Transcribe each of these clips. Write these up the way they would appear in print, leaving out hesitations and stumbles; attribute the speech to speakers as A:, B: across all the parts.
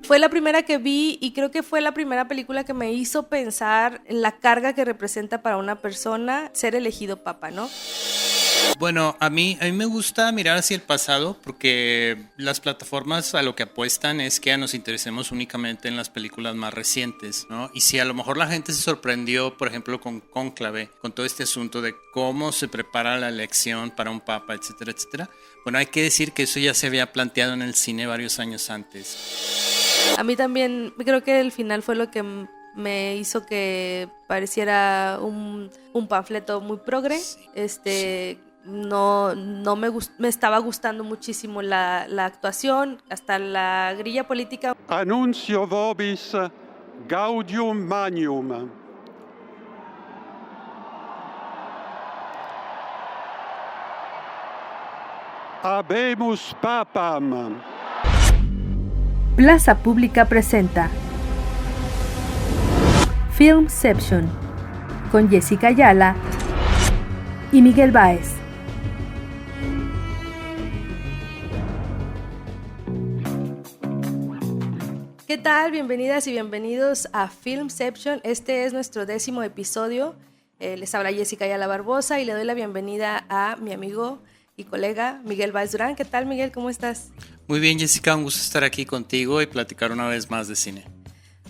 A: Fue la primera que vi y creo que fue la primera película que me hizo pensar en la carga que representa para una persona ser elegido papa, ¿no?
B: Bueno, a mí me gusta mirar hacia el pasado porque las plataformas a lo que apuestan es que nos interesemos únicamente en las películas más recientes, ¿no? Y si a lo mejor la gente se sorprendió, por ejemplo, con Cónclave, con todo este asunto de cómo se prepara la elección para un papa, etcétera, etcétera, bueno, hay que decir que eso ya se había planteado en el cine varios años antes.
A: A mí también creo que el final fue lo que me hizo que pareciera un panfleto muy progre.
B: Sí.
A: No me estaba gustando muchísimo la actuación, hasta la grilla política.
C: Annuncio vobis gaudium magnum. Habemus papam.
A: Plaza Pública presenta Filmception con Jessica Ayala y Miguel Báez. ¿Qué tal? Bienvenidas y bienvenidos a Filmception. Este es nuestro 10º episodio. Les habla Jessica Ayala Barbosa y le doy la bienvenida a mi amigo y colega Miguel Báez Durán. ¿Qué tal, Miguel? ¿Cómo estás?
B: Muy bien, Jessica, un gusto estar aquí contigo y platicar una vez más de cine.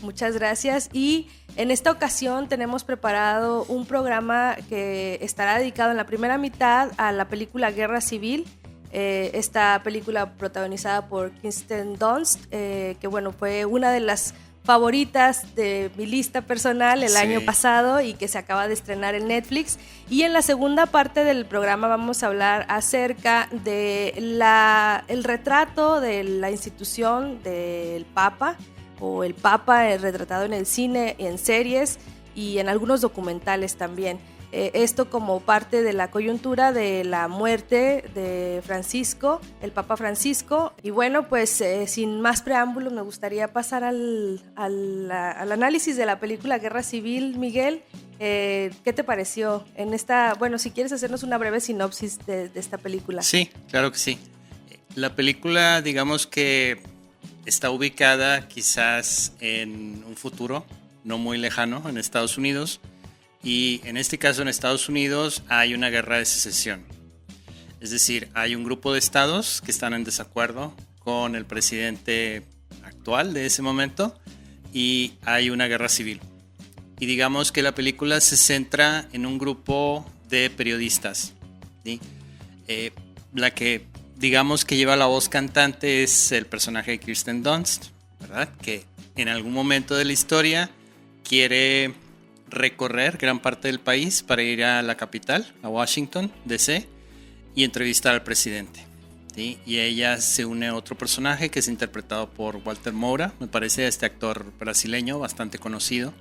A: Muchas gracias. Y en esta ocasión tenemos preparado un programa que estará dedicado en la primera mitad a la película Guerra Civil. Esta película protagonizada por Kirsten Dunst, que bueno, fue una de las favoritas de mi lista personal el año pasado y que se acaba de estrenar en Netflix. Y en la segunda parte del programa vamos a hablar acerca de el retrato de la institución del Papa, o el Papa retratado en el cine, en series y en algunos documentales también. Esto como parte de la coyuntura de la muerte de Francisco, el Papa Francisco. Y bueno, pues sin más preámbulos me gustaría pasar al análisis de la película Guerra Civil. Miguel, ¿qué te pareció en esta? Bueno, si quieres hacernos una breve sinopsis de esta película.
B: Sí, claro que sí. La película, digamos que está ubicada quizás en un futuro no muy lejano en Estados Unidos. Y en este caso en Estados Unidos hay una guerra de secesión. Es decir, hay un grupo de estados que están en desacuerdo con el presidente actual de ese momento y hay una guerra civil. Y digamos que la película se centra en un grupo de periodistas, ¿sí? La que digamos que lleva la voz cantante es el personaje de Kirsten Dunst, ¿verdad? Que en algún momento de la historia quiere recorrer gran parte del país para ir a la capital, a Washington, D.C., y entrevistar al presidente, ¿sí? Y ella se une a otro personaje que es interpretado por Walter Moura, me parece este actor brasileño bastante conocido,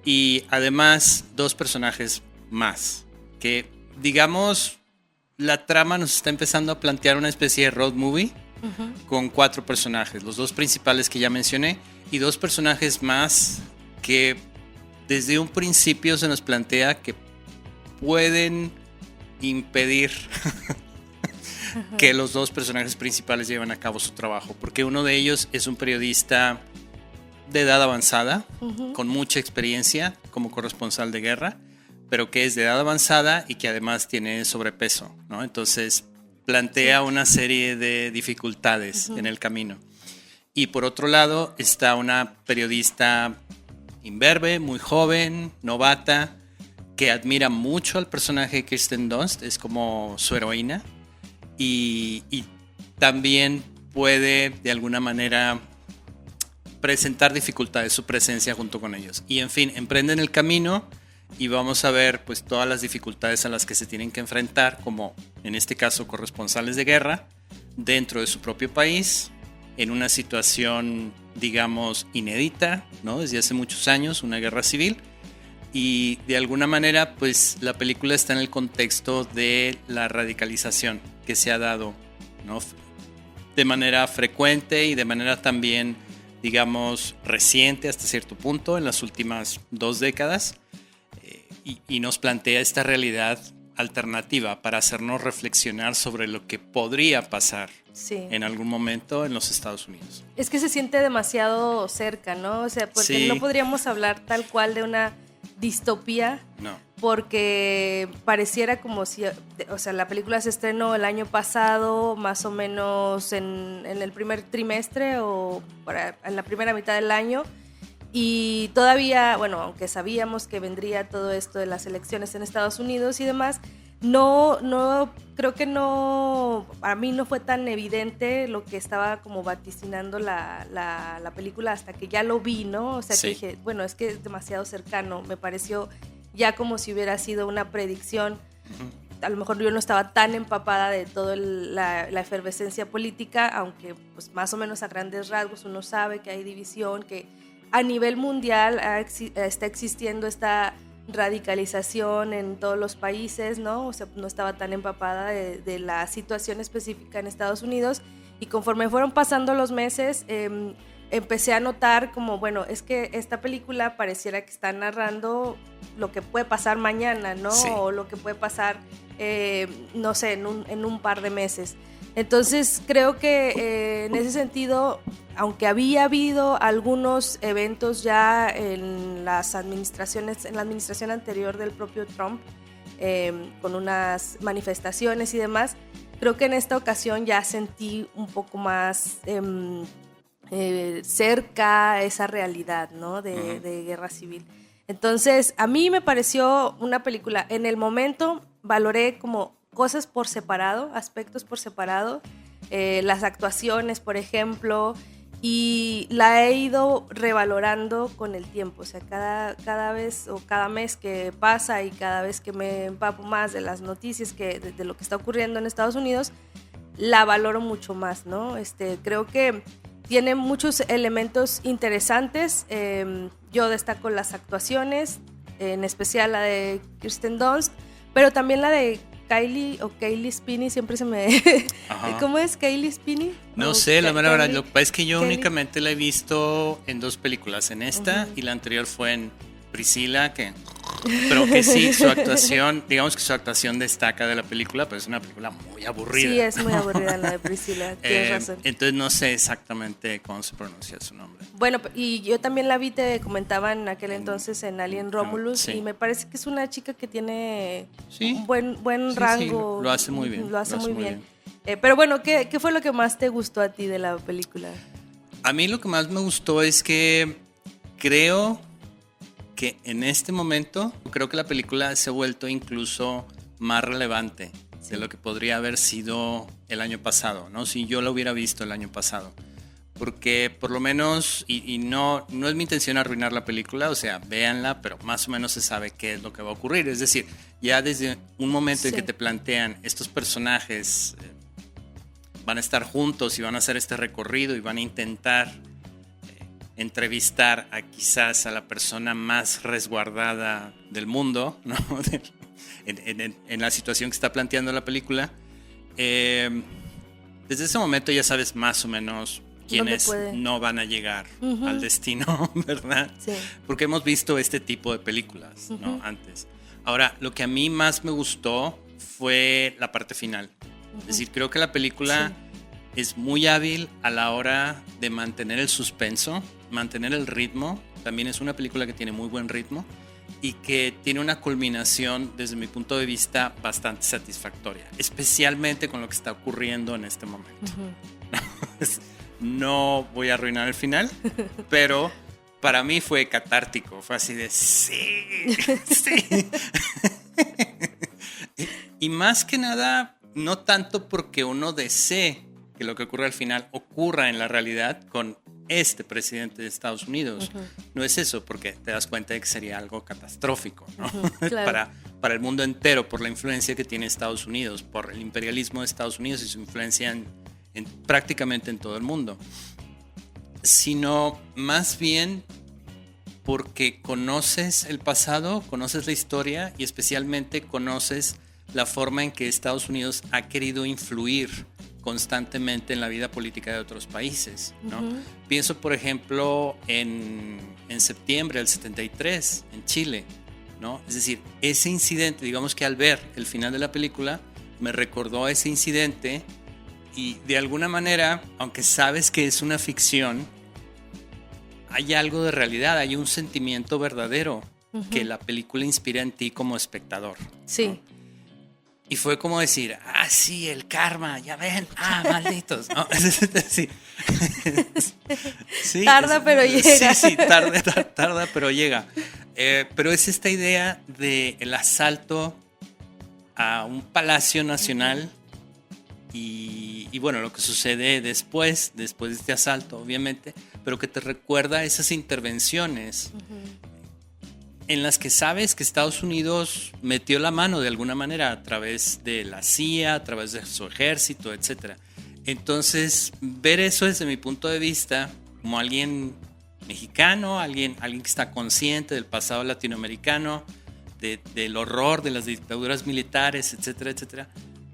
B: y además dos personajes más, que digamos la trama nos está empezando a plantear una especie de road movie con 4 personajes, los 2 principales que ya mencioné y 2 personajes más que desde un principio se nos plantea que pueden impedir que los 2 personajes principales lleven a cabo su trabajo, porque uno de ellos es un periodista de edad avanzada, con mucha experiencia como corresponsal de guerra, pero que es de edad avanzada y que además tiene sobrepeso, ¿no? Entonces plantea una serie de dificultades en el camino. Y por otro lado está una periodista imberbe, muy joven, novata, que admira mucho al personaje de Kirsten Dunst, es como su heroína, y también puede de alguna manera presentar dificultades su presencia junto con ellos. Y en fin, emprenden el camino y vamos a ver pues todas las dificultades a las que se tienen que enfrentar, como en este caso corresponsales de guerra, dentro de su propio país, en una situación digamos inédita, ¿no? Desde hace muchos años, una guerra civil, y de alguna manera pues la película está en el contexto de la radicalización que se ha dado, ¿no? De manera frecuente y de manera también digamos reciente hasta cierto punto en las últimas 2 décadas, y nos plantea esta realidad alternativa para hacernos reflexionar sobre lo que podría pasar en algún momento en los Estados Unidos.
A: Es que se siente demasiado cerca, ¿no? O sea, porque no podríamos hablar tal cual de una distopía.
B: No.
A: Porque pareciera como si, o sea, la película se estrenó el año pasado, más o menos en el primer trimestre o en la primera mitad del año. Y todavía, bueno, aunque sabíamos que vendría todo esto de las elecciones en Estados Unidos y demás, creo que a mí no fue tan evidente lo que estaba como vaticinando la película hasta que ya lo vi, ¿no? O sea, que dije, bueno, es que es demasiado cercano, me pareció ya como si hubiera sido una predicción. Uh-huh. A lo mejor yo no estaba tan empapada de toda la efervescencia política, aunque pues más o menos a grandes rasgos uno sabe que hay división, que a nivel mundial está existiendo esta radicalización en todos los países, ¿no? O sea, no estaba tan empapada de la situación específica en Estados Unidos, y conforme fueron pasando los meses, empecé a notar como, bueno, es que esta película pareciera que está narrando lo que puede pasar mañana, ¿no? Sí. O lo que puede pasar, no sé, en un par de meses. Entonces creo que en ese sentido, aunque había habido algunos eventos ya en la administración anterior del propio Trump, con unas manifestaciones y demás, creo que en esta ocasión ya sentí un poco más cerca esa realidad, ¿no? de guerra civil. Entonces, a mí me pareció una película, en el momento valoré como cosas por separado, aspectos por separado, las actuaciones, por ejemplo, y la he ido revalorando con el tiempo. O sea, cada vez o cada mes que pasa y cada vez que me empapo más de las noticias de lo que está ocurriendo en Estados Unidos, la valoro mucho más, ¿no? Creo que tiene muchos elementos interesantes. Yo destaco las actuaciones, en especial la de Kirsten Dunst, pero también la de Cailee Spinney, siempre se me... ¿Cómo es Cailee Spinney?
B: No sé, la verdad, lo que pasa es que yo únicamente la he visto en 2 películas, en esta y la anterior fue en Priscilla, pero que sí, su actuación, digamos que su actuación destaca de la película, pero es una película muy aburrida.
A: Sí, es muy aburrida la de Priscilla, tienes razón.
B: Entonces no sé exactamente cómo se pronuncia su nombre.
A: Bueno, y yo también la vi, te comentaba en aquel entonces en Alien Romulus, y me parece que es una chica que tiene un buen rango.
B: Sí, lo hace muy bien.
A: Lo hace muy bien. Pero bueno, ¿qué fue lo que más te gustó a ti de la película?
B: A mí lo que más me gustó es que creo que en este momento, creo que la película se ha vuelto incluso más relevante de lo que podría haber sido el año pasado, ¿no? Si yo la hubiera visto el año pasado. Porque por lo menos, y no es mi intención arruinar la película, o sea, véanla, pero más o menos se sabe qué es lo que va a ocurrir. Es decir, ya desde un momento en que te plantean estos personajes van a estar juntos y van a hacer este recorrido y van a intentar entrevistar quizás a la persona más resguardada del mundo, ¿no? en la situación que está planteando la película. Desde ese momento ya sabes más o menos quiénes no van a llegar al destino, ¿verdad? Sí. Porque hemos visto este tipo de películas, ¿no? Antes. Ahora, lo que a mí más me gustó fue la parte final. Es decir, creo que la película es muy hábil a la hora de mantener el suspenso, mantener el ritmo. También es una película que tiene muy buen ritmo y que tiene una culminación, desde mi punto de vista, bastante satisfactoria, especialmente con lo que está ocurriendo en este momento. No voy a arruinar el final, pero para mí fue catártico, fue así de sí. Y más que nada, no tanto porque uno desee que lo que ocurre al final ocurra en la realidad con este presidente de Estados Unidos. No es eso, porque te das cuenta de que sería algo catastrófico, ¿no? Claro. para el mundo entero, por la influencia que tiene Estados Unidos, por el imperialismo de Estados Unidos y su influencia en prácticamente en todo el mundo. Sino más bien porque conoces el pasado, conoces la historia y especialmente conoces la forma en que Estados Unidos ha querido influir constantemente en la vida política de otros países, ¿no? Pienso, por ejemplo, en septiembre del 73, en Chile, ¿no? Es decir, ese incidente, digamos que al ver el final de la película, me recordó a ese incidente y de alguna manera, aunque sabes que es una ficción, hay algo de realidad, hay un sentimiento verdadero que la película inspira en ti como espectador.
A: Sí.
B: ¿no? Y fue como decir, sí, el karma, ya ven, malditos. ¿no? Sí. Sí,
A: tarda, pero llega.
B: Sí, tarda, pero llega. Pero es esta idea del asalto a un palacio nacional y bueno, lo que sucede después de este asalto, obviamente, pero que te recuerda esas intervenciones en las que sabes que Estados Unidos metió la mano de alguna manera a través de la CIA, a través de su ejército, etc. Entonces, ver eso desde mi punto de vista, como alguien mexicano, alguien que está consciente del pasado latinoamericano, del horror de las dictaduras militares, etcétera, etcétera,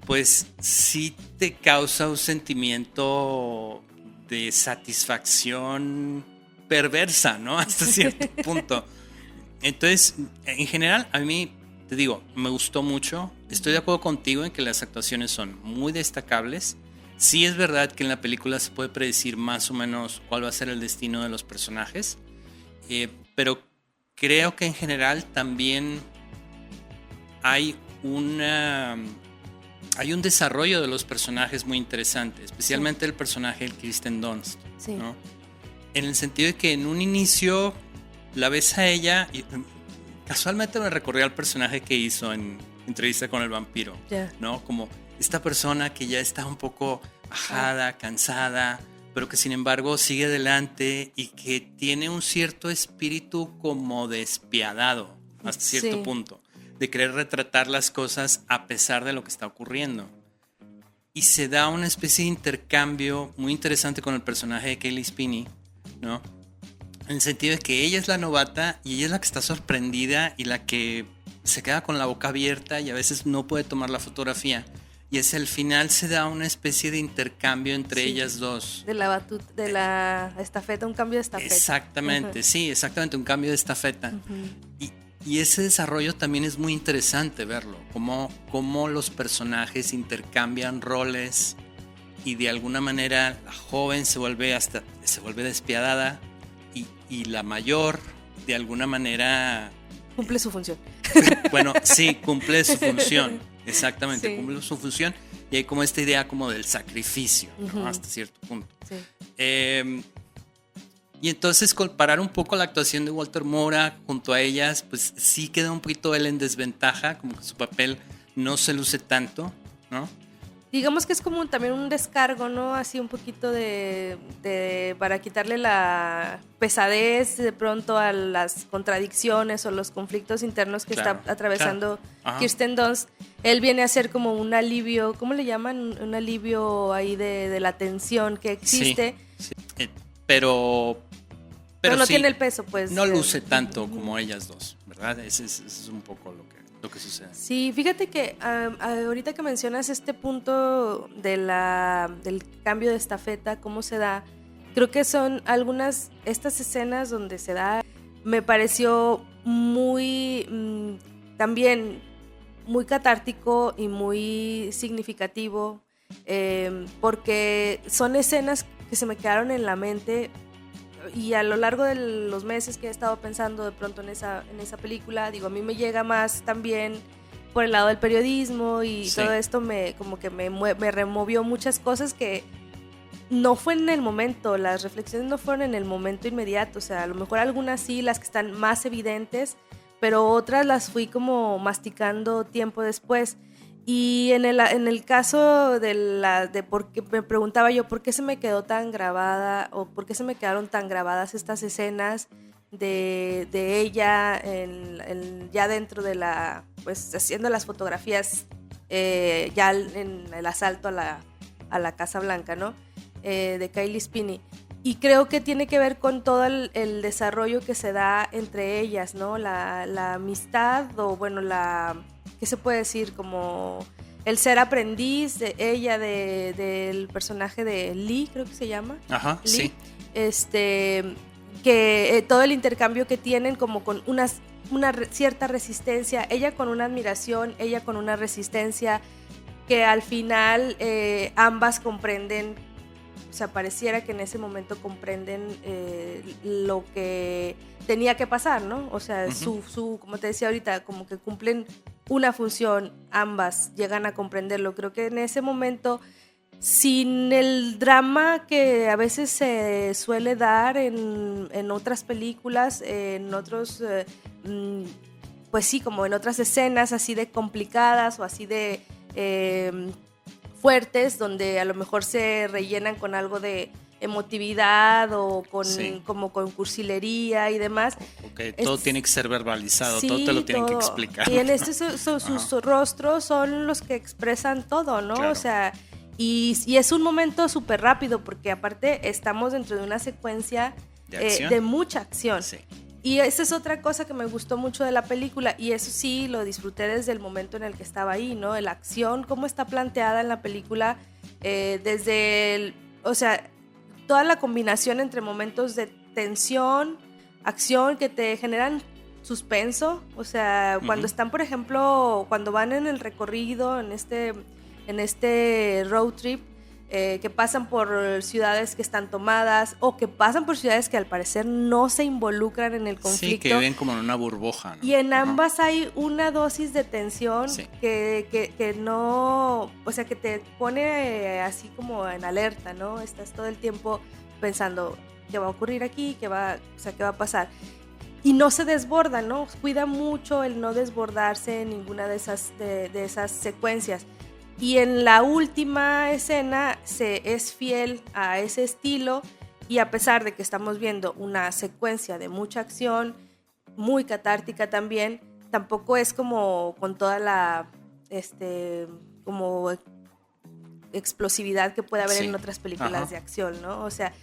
B: pues sí te causa un sentimiento de satisfacción perversa, ¿no? Hasta cierto punto. Entonces, en general, a mí, te digo, me gustó mucho. Estoy de acuerdo contigo en que las actuaciones son muy destacables. Sí es verdad que en la película se puede predecir más o menos cuál va a ser el destino de los personajes, pero creo que en general también hay un desarrollo de los personajes muy interesante, especialmente el personaje de Kirsten Dunst, ¿no? En el sentido de que en un inicio la ves a ella y casualmente me recordé al personaje que hizo en Entrevista con el vampiro, ¿no? Como esta persona que ya está un poco ajada, cansada, pero que sin embargo sigue adelante y que tiene un cierto espíritu como despiadado hasta cierto punto, de querer retratar las cosas a pesar de lo que está ocurriendo. Y se da una especie de intercambio muy interesante con el personaje de Cailee Spaeny, ¿no? En el sentido de que ella es la novata y ella es la que está sorprendida y la que se queda con la boca abierta y a veces no puede tomar la fotografía. Y hacia el final se da una especie de intercambio entre ellas dos.
A: De la batuta, de la estafeta, un cambio de estafeta.
B: Exactamente, sí, exactamente, un cambio de estafeta. Y ese desarrollo también es muy interesante verlo, cómo los personajes intercambian roles y de alguna manera la joven se vuelve despiadada y la mayor de alguna manera
A: cumple su función.
B: Bueno, sí, cumple su función, exactamente, cumple su función y hay como esta idea como del sacrificio, ¿no? Hasta cierto punto. Sí. Y entonces comparar un poco la actuación de Walter Moura junto a ellas, pues sí queda un poquito él en desventaja, como que su papel no se luce tanto, ¿no?
A: Digamos que es como también un descargo, ¿no? Así un poquito para quitarle la pesadez de pronto a las contradicciones o los conflictos internos que está atravesando Kirsten Dunst. Él viene a ser como un alivio, ¿cómo le llaman? Un alivio ahí de la tensión que existe.
B: Sí. Pero
A: no tiene el peso, pues.
B: No luce tanto como ellas dos, ¿verdad? Ese es un poco lo que sucede.
A: Sí, fíjate que ahorita que mencionas este punto del cambio de estafeta, cómo se da, creo que son estas escenas donde se da, me pareció muy, también muy catártico y muy significativo, porque son escenas que se me quedaron en la mente. Y a lo largo de los meses que he estado pensando de pronto en esa película, digo, a mí me llega más también por el lado del periodismo y todo esto me removió muchas cosas que no fue en el momento, las reflexiones no fueron en el momento inmediato, o sea, a lo mejor algunas sí, las que están más evidentes, pero otras las fui como masticando tiempo después. Y en el caso de por qué me preguntaba yo por qué se me quedó tan grabada o por qué se me quedaron tan grabadas estas escenas de ella ya dentro de pues haciendo las fotografías ya en el asalto a la Casa Blanca, ¿no? De Cailee Spaeny. Y creo que tiene que ver con todo el desarrollo que se da entre ellas, ¿no? La amistad o bueno, ¿qué se puede decir? Como el ser aprendiz de ella, del personaje de Lee, creo que se llama.
B: Ajá,
A: Lee.
B: sí.
A: Que todo el intercambio que tienen como con una cierta resistencia, ella con una admiración, ella con una resistencia, que al final ambas comprenden, o sea, pareciera que en ese momento comprenden lo que tenía que pasar, ¿no? O sea, como te decía ahorita, como que cumplen una función, ambas llegan a comprenderlo. Creo que en ese momento, sin el drama que a veces se suele dar en otras películas, en otros, pues sí, como en otras escenas así de complicadas o así de fuertes, donde a lo mejor se rellenan con algo de emotividad o con, como con cursilería y demás.
B: Porque todo tiene que ser verbalizado,
A: sí,
B: todo te lo tienen que explicar.
A: Y en este sus rostros son los que expresan todo, ¿no?
B: Claro.
A: O sea, y es un momento súper rápido, porque aparte estamos dentro de una secuencia de mucha acción.
B: Sí.
A: Y esa es otra cosa que me gustó mucho de la película, y eso sí lo disfruté desde el momento en el que estaba ahí, ¿no? La acción, cómo está planteada en la película, o sea, toda la combinación entre momentos de tensión, acción que te generan suspenso, o sea, cuando están, por ejemplo, cuando van en el recorrido, en este road trip, que pasan por ciudades que están tomadas o que pasan por ciudades que al parecer no se involucran en el conflicto.
B: Sí, que viven como en una burbuja, ¿no?
A: Y en ambas hay una dosis de tensión que no, o sea, que te pone así como en alerta, ¿no? Estás todo el tiempo pensando qué va a ocurrir aquí, qué va a pasar. Y no se desborda, ¿no? Cuida mucho el no desbordarse en ninguna de esas secuencias. Y en la última escena se es fiel a ese estilo, y a pesar de que estamos viendo una secuencia de mucha acción, muy catártica también, tampoco es como con toda la como explosividad que puede haber en otras películas de acción, ¿no? O sea,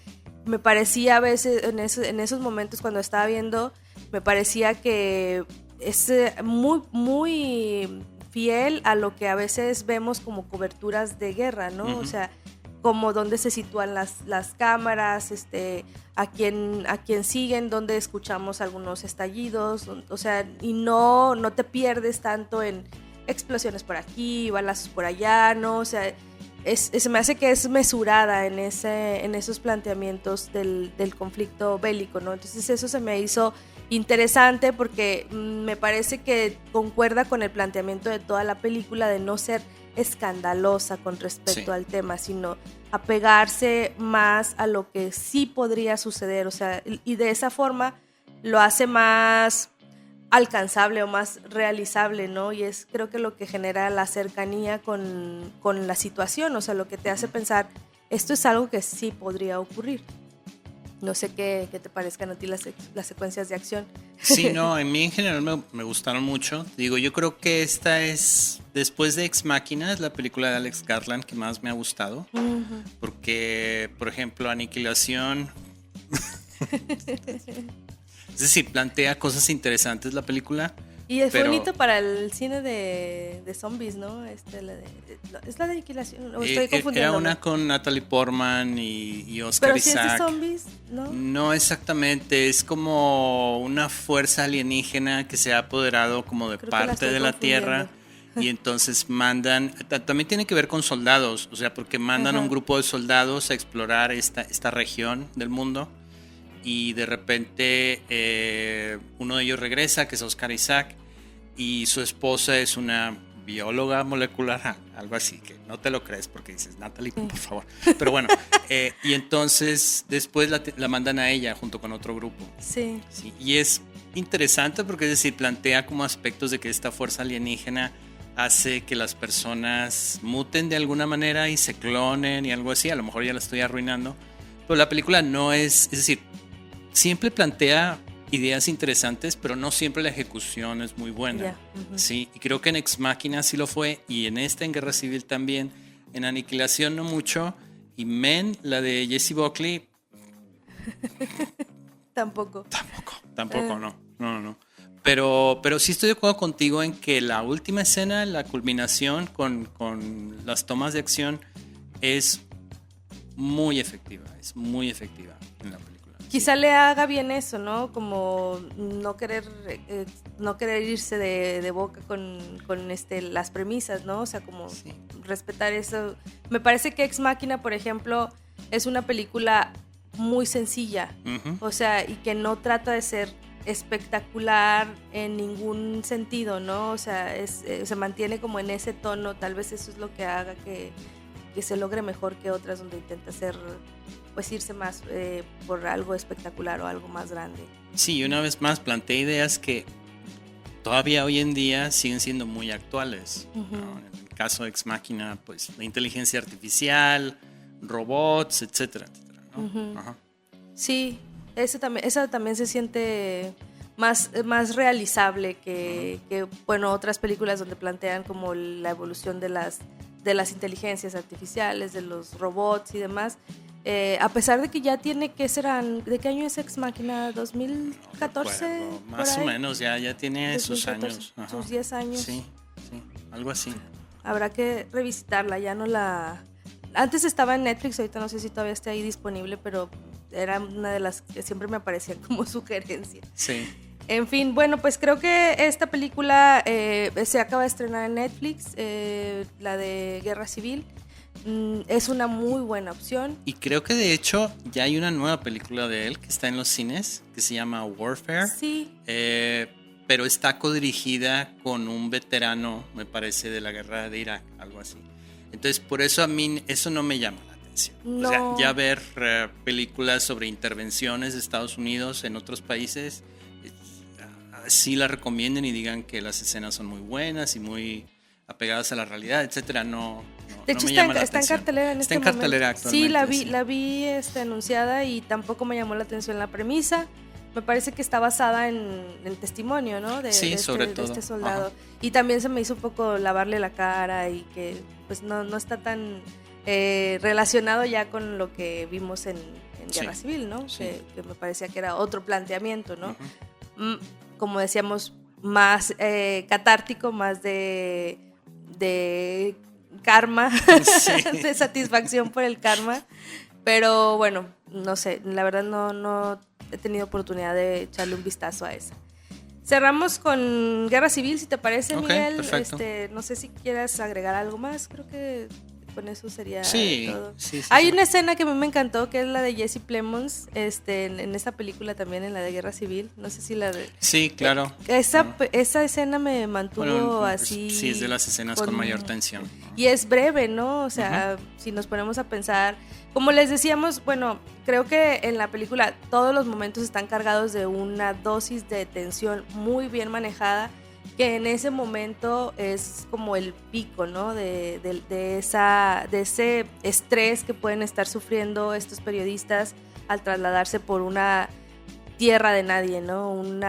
A: me parecía a veces en esos momentos cuando estaba viendo, me parecía que es muy fiel a lo que a veces vemos como coberturas de guerra, ¿no? O sea, como dónde se sitúan las cámaras, a quién siguen, dónde escuchamos algunos estallidos, o sea, y no te pierdes tanto en explosiones por aquí, balazos por allá, ¿no? O sea, se me hace que es mesurada en esos planteamientos del conflicto bélico, ¿no? Entonces eso se me hizo interesante, porque me parece que concuerda con el planteamiento de toda la película, de no ser escandalosa con respecto al tema, sino apegarse más a lo que sí podría suceder, o sea, y de esa forma lo hace más alcanzable o más realizable, ¿no? Y es, creo que lo que genera la cercanía con la situación, o sea, lo que te hace pensar, esto es algo que sí podría ocurrir. No sé qué te parezcan a ti las secuencias de acción.
B: Sí, no, a mí en general me gustaron mucho. Digo, yo creo que esta es, después de Ex Machina, es la película de Alex Garland que más me ha gustado. Porque, por ejemplo, Aniquilación... Es decir, plantea cosas interesantes la película.
A: Y fue bonito para el cine de zombies, ¿no? ¿Es la de Aniquilación? ¿O estoy confundiendo?
B: Era una con Natalie Portman y Oscar Isaac.
A: ¿Pero si es de zombies? ¿No?
B: No exactamente, es como una fuerza alienígena que se ha apoderado como de parte de la Tierra, y entonces mandan, también tiene que ver con soldados, o sea, porque mandan a un grupo de soldados a explorar esta región del mundo. Y de repente uno de ellos regresa, que es Oscar Isaac, y su esposa es una bióloga molecular, algo así, que no te lo crees porque dices, Natalie, por favor. Pero bueno, y entonces después la mandan a ella junto con otro grupo.
A: Sí.
B: Y es interesante porque, es decir, plantea como aspectos de que esta fuerza alienígena hace que las personas muten de alguna manera y se clonen y algo así. A lo mejor ya la estoy arruinando, pero la película no es decir, siempre plantea ideas interesantes, pero no siempre la ejecución es muy buena. Sí, y creo que en Ex Machina sí lo fue, y en en Guerra Civil también. En Aniquilación no mucho, y Men, la de Jessie Buckley,
A: Tampoco,
B: no. Pero sí estoy de acuerdo contigo en que la última escena, la culminación con las tomas de acción, es muy efectiva en la película.
A: quizá le haga bien eso, ¿no? Como no querer irse de boca con las premisas, ¿no? O sea, como respetar eso. Me parece que Ex Machina, por ejemplo, es una película muy sencilla, o sea, y que no trata de ser espectacular en ningún sentido, ¿no? O sea, se mantiene como en ese tono. Tal vez eso es lo que haga que se logre mejor que otras donde intenta hacer, pues irse más por algo espectacular o algo más grande.
B: Sí, y una vez más plantea ideas que todavía hoy en día siguen siendo muy actuales, ¿no? En el caso de Ex Machina, pues la inteligencia artificial, robots, etcétera, etcétera, ¿no?
A: Sí, esa también se siente más realizable que bueno, otras películas donde plantean como la evolución de las inteligencias artificiales, de los robots y demás. A pesar de que ya tiene, ¿de qué año es Ex Machina? ¿2014?
B: Más o menos, ya tiene
A: 2014,
B: sus años.
A: Sus 10 años.
B: Sí, algo así.
A: Habrá que revisitarla, ya no la... Antes estaba en Netflix, ahorita no sé si todavía está ahí disponible, pero era una de las que siempre me aparecía como sugerencia.
B: Sí.
A: En fin, bueno, pues creo que esta película se acaba de estrenar en Netflix, la de Guerra Civil. Es una muy buena opción.
B: Y creo que de hecho ya hay una nueva película de él que está en los cines, que se llama Warfare.
A: Sí.
B: Pero está codirigida con un veterano, me parece, de la guerra de Irak, algo así. Entonces, por eso a mí eso no me llama la atención.
A: No.
B: O sea, ya ver películas sobre intervenciones de Estados Unidos en otros países, sí la recomienden y digan que las escenas son muy buenas y muy apegadas a la realidad, etcétera, no
A: de hecho,
B: me llama la
A: está
B: atención.
A: En cartelera en
B: está
A: este
B: en cartelera
A: momento.
B: actualmente.
A: Sí, la vi anunciada y tampoco me llamó la atención la premisa. Me parece que está basada en testimonio, ¿no? De este soldado. Ajá. Y también se me hizo un poco lavarle la cara y que pues no está tan relacionado ya con lo que vimos en Guerra Civil, ¿no?
B: Sí.
A: Que me parecía que era otro planteamiento, ¿no? Como decíamos, más catártico, más de karma, de satisfacción por el karma. Pero bueno, no sé, la verdad no he tenido oportunidad de echarle un vistazo a esa. Cerramos con Guerra Civil, si te parece, Miguel.
B: Perfecto.
A: No sé si quieras agregar algo más, creo que con eso sería todo.
B: Sí,
A: Hay una escena que a mí me encantó, que es la de Jesse Plemons, en esta película también, en la de Guerra Civil. No sé si la de...
B: Sí, claro.
A: Esa escena me mantuvo así...
B: Sí, es de las escenas con mayor tensión.
A: Y es breve, ¿no? O sea, si nos ponemos a pensar... Como les decíamos, bueno, creo que en la película todos los momentos están cargados de una dosis de tensión muy bien manejada, que en ese momento es como el pico, ¿no? De ese estrés que pueden estar sufriendo estos periodistas al trasladarse por una tierra de nadie, ¿no? Un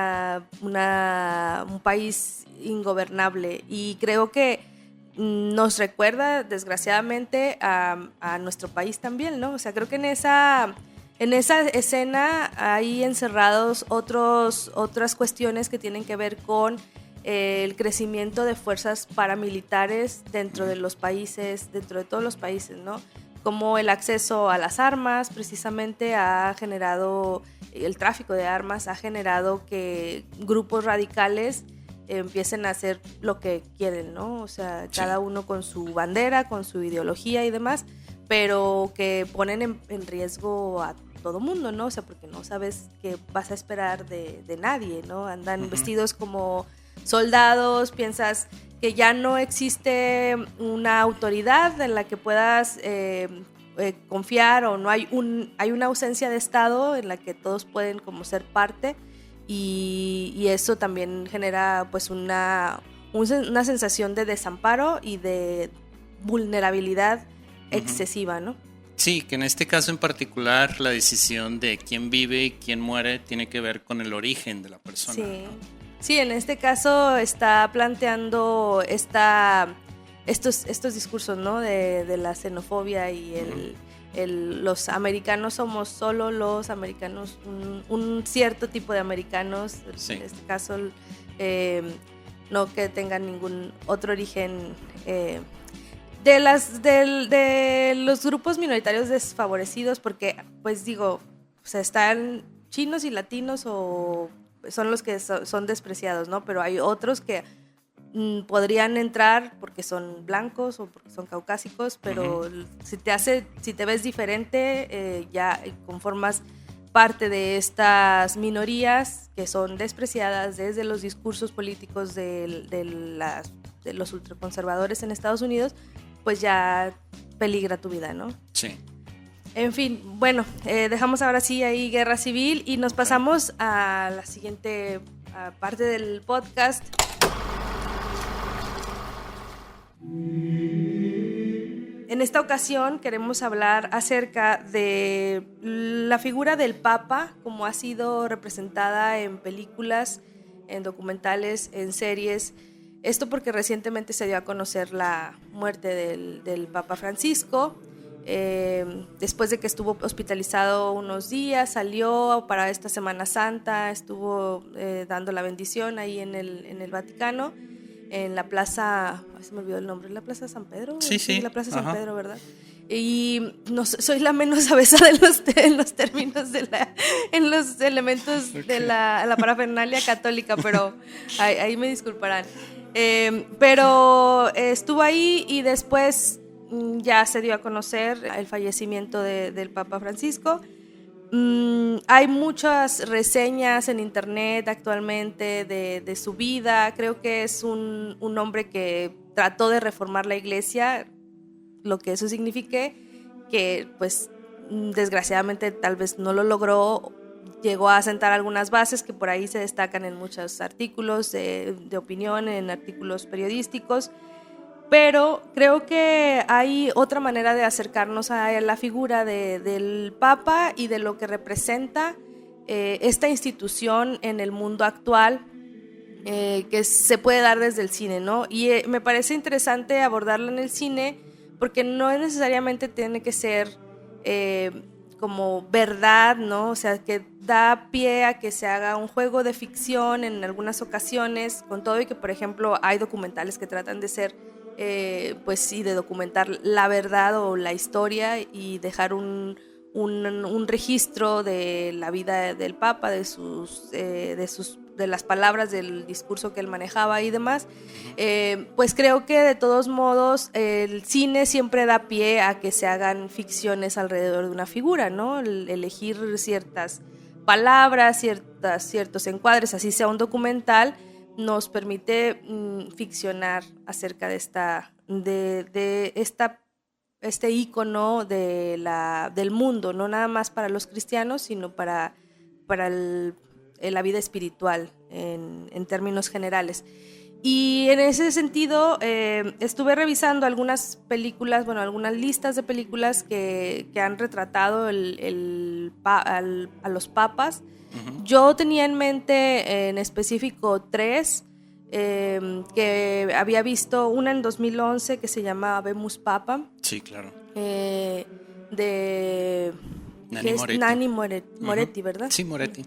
A: país ingobernable. Y creo que nos recuerda, desgraciadamente, a nuestro país también, ¿no? O sea, creo que en esa escena hay encerrados otras cuestiones que tienen que ver con el crecimiento de fuerzas paramilitares dentro de los países, dentro de todos los países, ¿no? Como el acceso a las armas, precisamente ha generado, el tráfico de armas ha generado que grupos radicales empiecen a hacer lo que quieren, ¿no? O sea, cada uno con su bandera, con su ideología y demás, pero que ponen en riesgo a todo mundo, ¿no? O sea, porque no sabes qué vas a esperar de nadie, ¿no? Andan vestidos como soldados, piensas que ya no existe una autoridad en la que puedas confiar, o no hay una ausencia de Estado en la que todos pueden como ser parte, y eso también genera pues una sensación de desamparo y de vulnerabilidad excesiva, ¿no?
B: Sí, que en este caso en particular la decisión de quién vive y quién muere tiene que ver con el origen de la persona.
A: Sí.
B: ¿No?
A: Sí, en este caso está planteando estos discursos, ¿no? De la xenofobia y los americanos somos solo los americanos, un cierto tipo de americanos,
B: sí.
A: En este caso no que tengan ningún otro origen, de los grupos minoritarios desfavorecidos, porque pues digo, o sea, están chinos y latinos o son los que son despreciados, ¿no? Pero hay otros que podrían entrar porque son blancos o porque son caucásicos, pero si te ves diferente, ya conformas parte de estas minorías que son despreciadas desde los discursos políticos de los ultraconservadores en Estados Unidos, pues ya peligra tu vida, ¿no?
B: Sí.
A: En fin, bueno, dejamos ahora sí ahí Guerra Civil y nos pasamos a la siguiente parte del podcast. En esta ocasión queremos hablar acerca de la figura del Papa, como ha sido representada en películas, en documentales, en series. Esto porque recientemente se dio a conocer la muerte del Papa Francisco. Después de que estuvo hospitalizado unos días, salió para esta Semana Santa, estuvo dando la bendición ahí en el Vaticano, en la plaza, se me olvidó el nombre, ¿la plaza San Pedro?
B: Sí.
A: La plaza San Pedro, ¿verdad? Y no soy la menos avesa en los términos en los elementos de la parafernalia católica, pero ahí me disculparán. Pero estuvo ahí y después ya se dio a conocer el fallecimiento del Papa Francisco. Hay muchas reseñas en internet actualmente de su vida. Creo que es un hombre que trató de reformar la iglesia, lo que eso signifique, que pues desgraciadamente tal vez no lo logró. Llegó a sentar algunas bases que por ahí se destacan en muchos artículos de opinión, en artículos periodísticos. Pero creo que hay otra manera de acercarnos a la figura del Papa y de lo que representa esta institución en el mundo actual, que se puede dar desde el cine, ¿no? Y me parece interesante abordarlo en el cine porque no necesariamente tiene que ser como verdad, ¿no? O sea, que da pie a que se haga un juego de ficción en algunas ocasiones, con todo y que, por ejemplo, hay documentales que tratan de ser pues sí, de documentar la verdad o la historia y dejar un registro de la vida del Papa, de las palabras del discurso que él manejaba y demás. Pues creo que de todos modos el cine siempre da pie a que se hagan ficciones alrededor de una figura, ¿no? Elegir ciertas palabras, ciertos encuadres, así sea un documental, nos permite ficcionar acerca de este ícono del mundo, no nada más para los cristianos, sino para la vida espiritual en términos generales. Y en ese sentido estuve revisando algunas películas, algunas listas de películas que han retratado a los papas. Yo tenía en mente en específico 3 que había visto, una en 2011 que se llama Habemus Papam.
B: Sí, claro.
A: De Nanni Moretti, ¿verdad?
B: Sí, Moretti.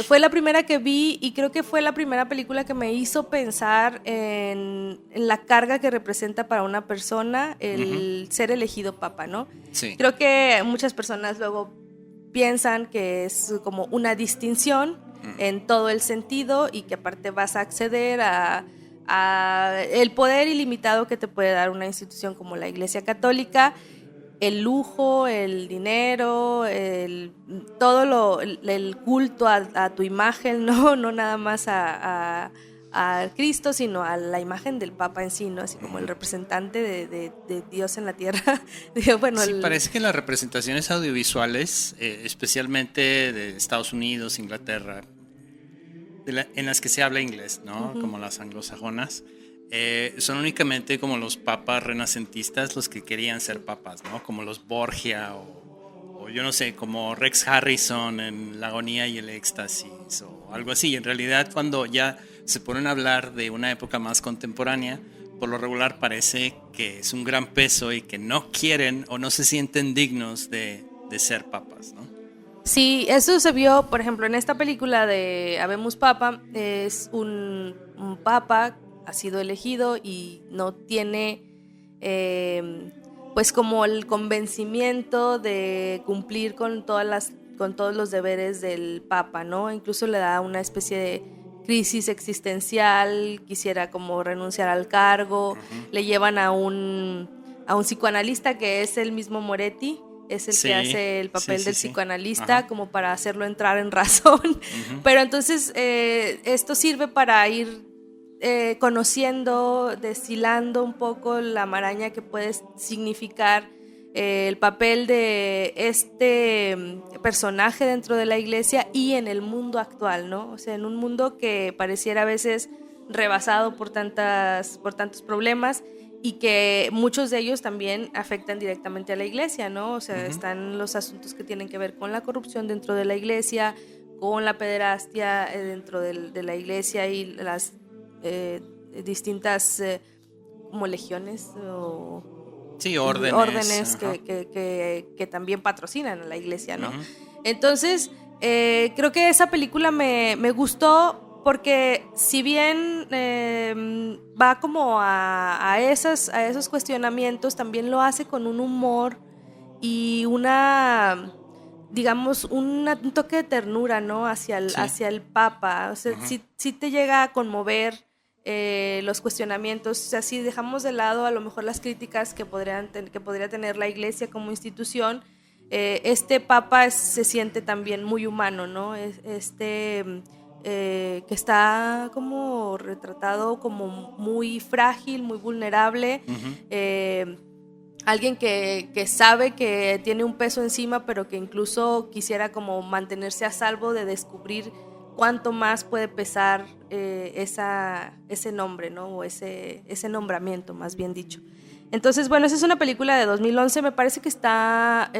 A: Fue la primera que vi y creo que fue la primera película que me hizo pensar en la carga que representa para una persona el ser elegido papa, ¿no?
B: Sí.
A: Creo que muchas personas luego piensan que es como una distinción en todo el sentido y que aparte vas a acceder a el poder ilimitado que te puede dar una institución como la Iglesia Católica, el lujo, el dinero, todo el culto a tu imagen, no nada más a Cristo, sino a la imagen del Papa en sí, ¿no? Así como el representante de Dios en la tierra. Bueno,
B: sí, parece que las representaciones audiovisuales, especialmente de Estados Unidos, Inglaterra, en las que se habla inglés, ¿no? Como las anglosajonas, son únicamente como los papas renacentistas los que querían ser papas, ¿no? Como los Borgia o yo no sé, como Rex Harrison en La agonía y el éxtasis o algo así. En realidad, cuando ya se ponen a hablar de una época más contemporánea, por lo regular parece que es un gran peso y que no quieren o no se sienten dignos de ser papas, ¿no?
A: Sí, eso se vio, por ejemplo, en esta película de Habemus Papam. Es un papa, ha sido elegido y no tiene pues como el convencimiento de cumplir con todas las con todos los deberes del Papa, ¿no? Incluso le da una especie de crisis existencial, quisiera como renunciar al cargo, le llevan a un psicoanalista que es el mismo Moretti, es el que hace el papel del psicoanalista, como para hacerlo entrar en razón. Pero entonces esto sirve para ir conociendo, destilando un poco la maraña que puede significar el papel de este personaje dentro de la iglesia y en el mundo actual, ¿no? O sea, en un mundo que pareciera a veces rebasado por tantos problemas, y que muchos de ellos también afectan directamente a la iglesia, ¿no? O sea, están los asuntos que tienen que ver con la corrupción dentro de la iglesia, con la pederastia dentro de la iglesia y las distintas como legiones o órdenes que también patrocinan a la iglesia, ¿no? Entonces, creo que esa película me gustó porque si bien va como a esos cuestionamientos, también lo hace con un humor y digamos, un toque de ternura, ¿no? Hacia el Papa. O sea, sí te llega a conmover los cuestionamientos. O sea, si dejamos de lado a lo mejor las críticas que podría tener la iglesia como institución, este Papa se siente también muy humano, ¿no? Que está como retratado como muy frágil, muy vulnerable, alguien que sabe que tiene un peso encima, pero que incluso quisiera como mantenerse a salvo de descubrir cuánto más puede pesar ese nombre, ¿no? O ese nombramiento, más bien dicho. Entonces, bueno, esa es una película de 2011, me parece que está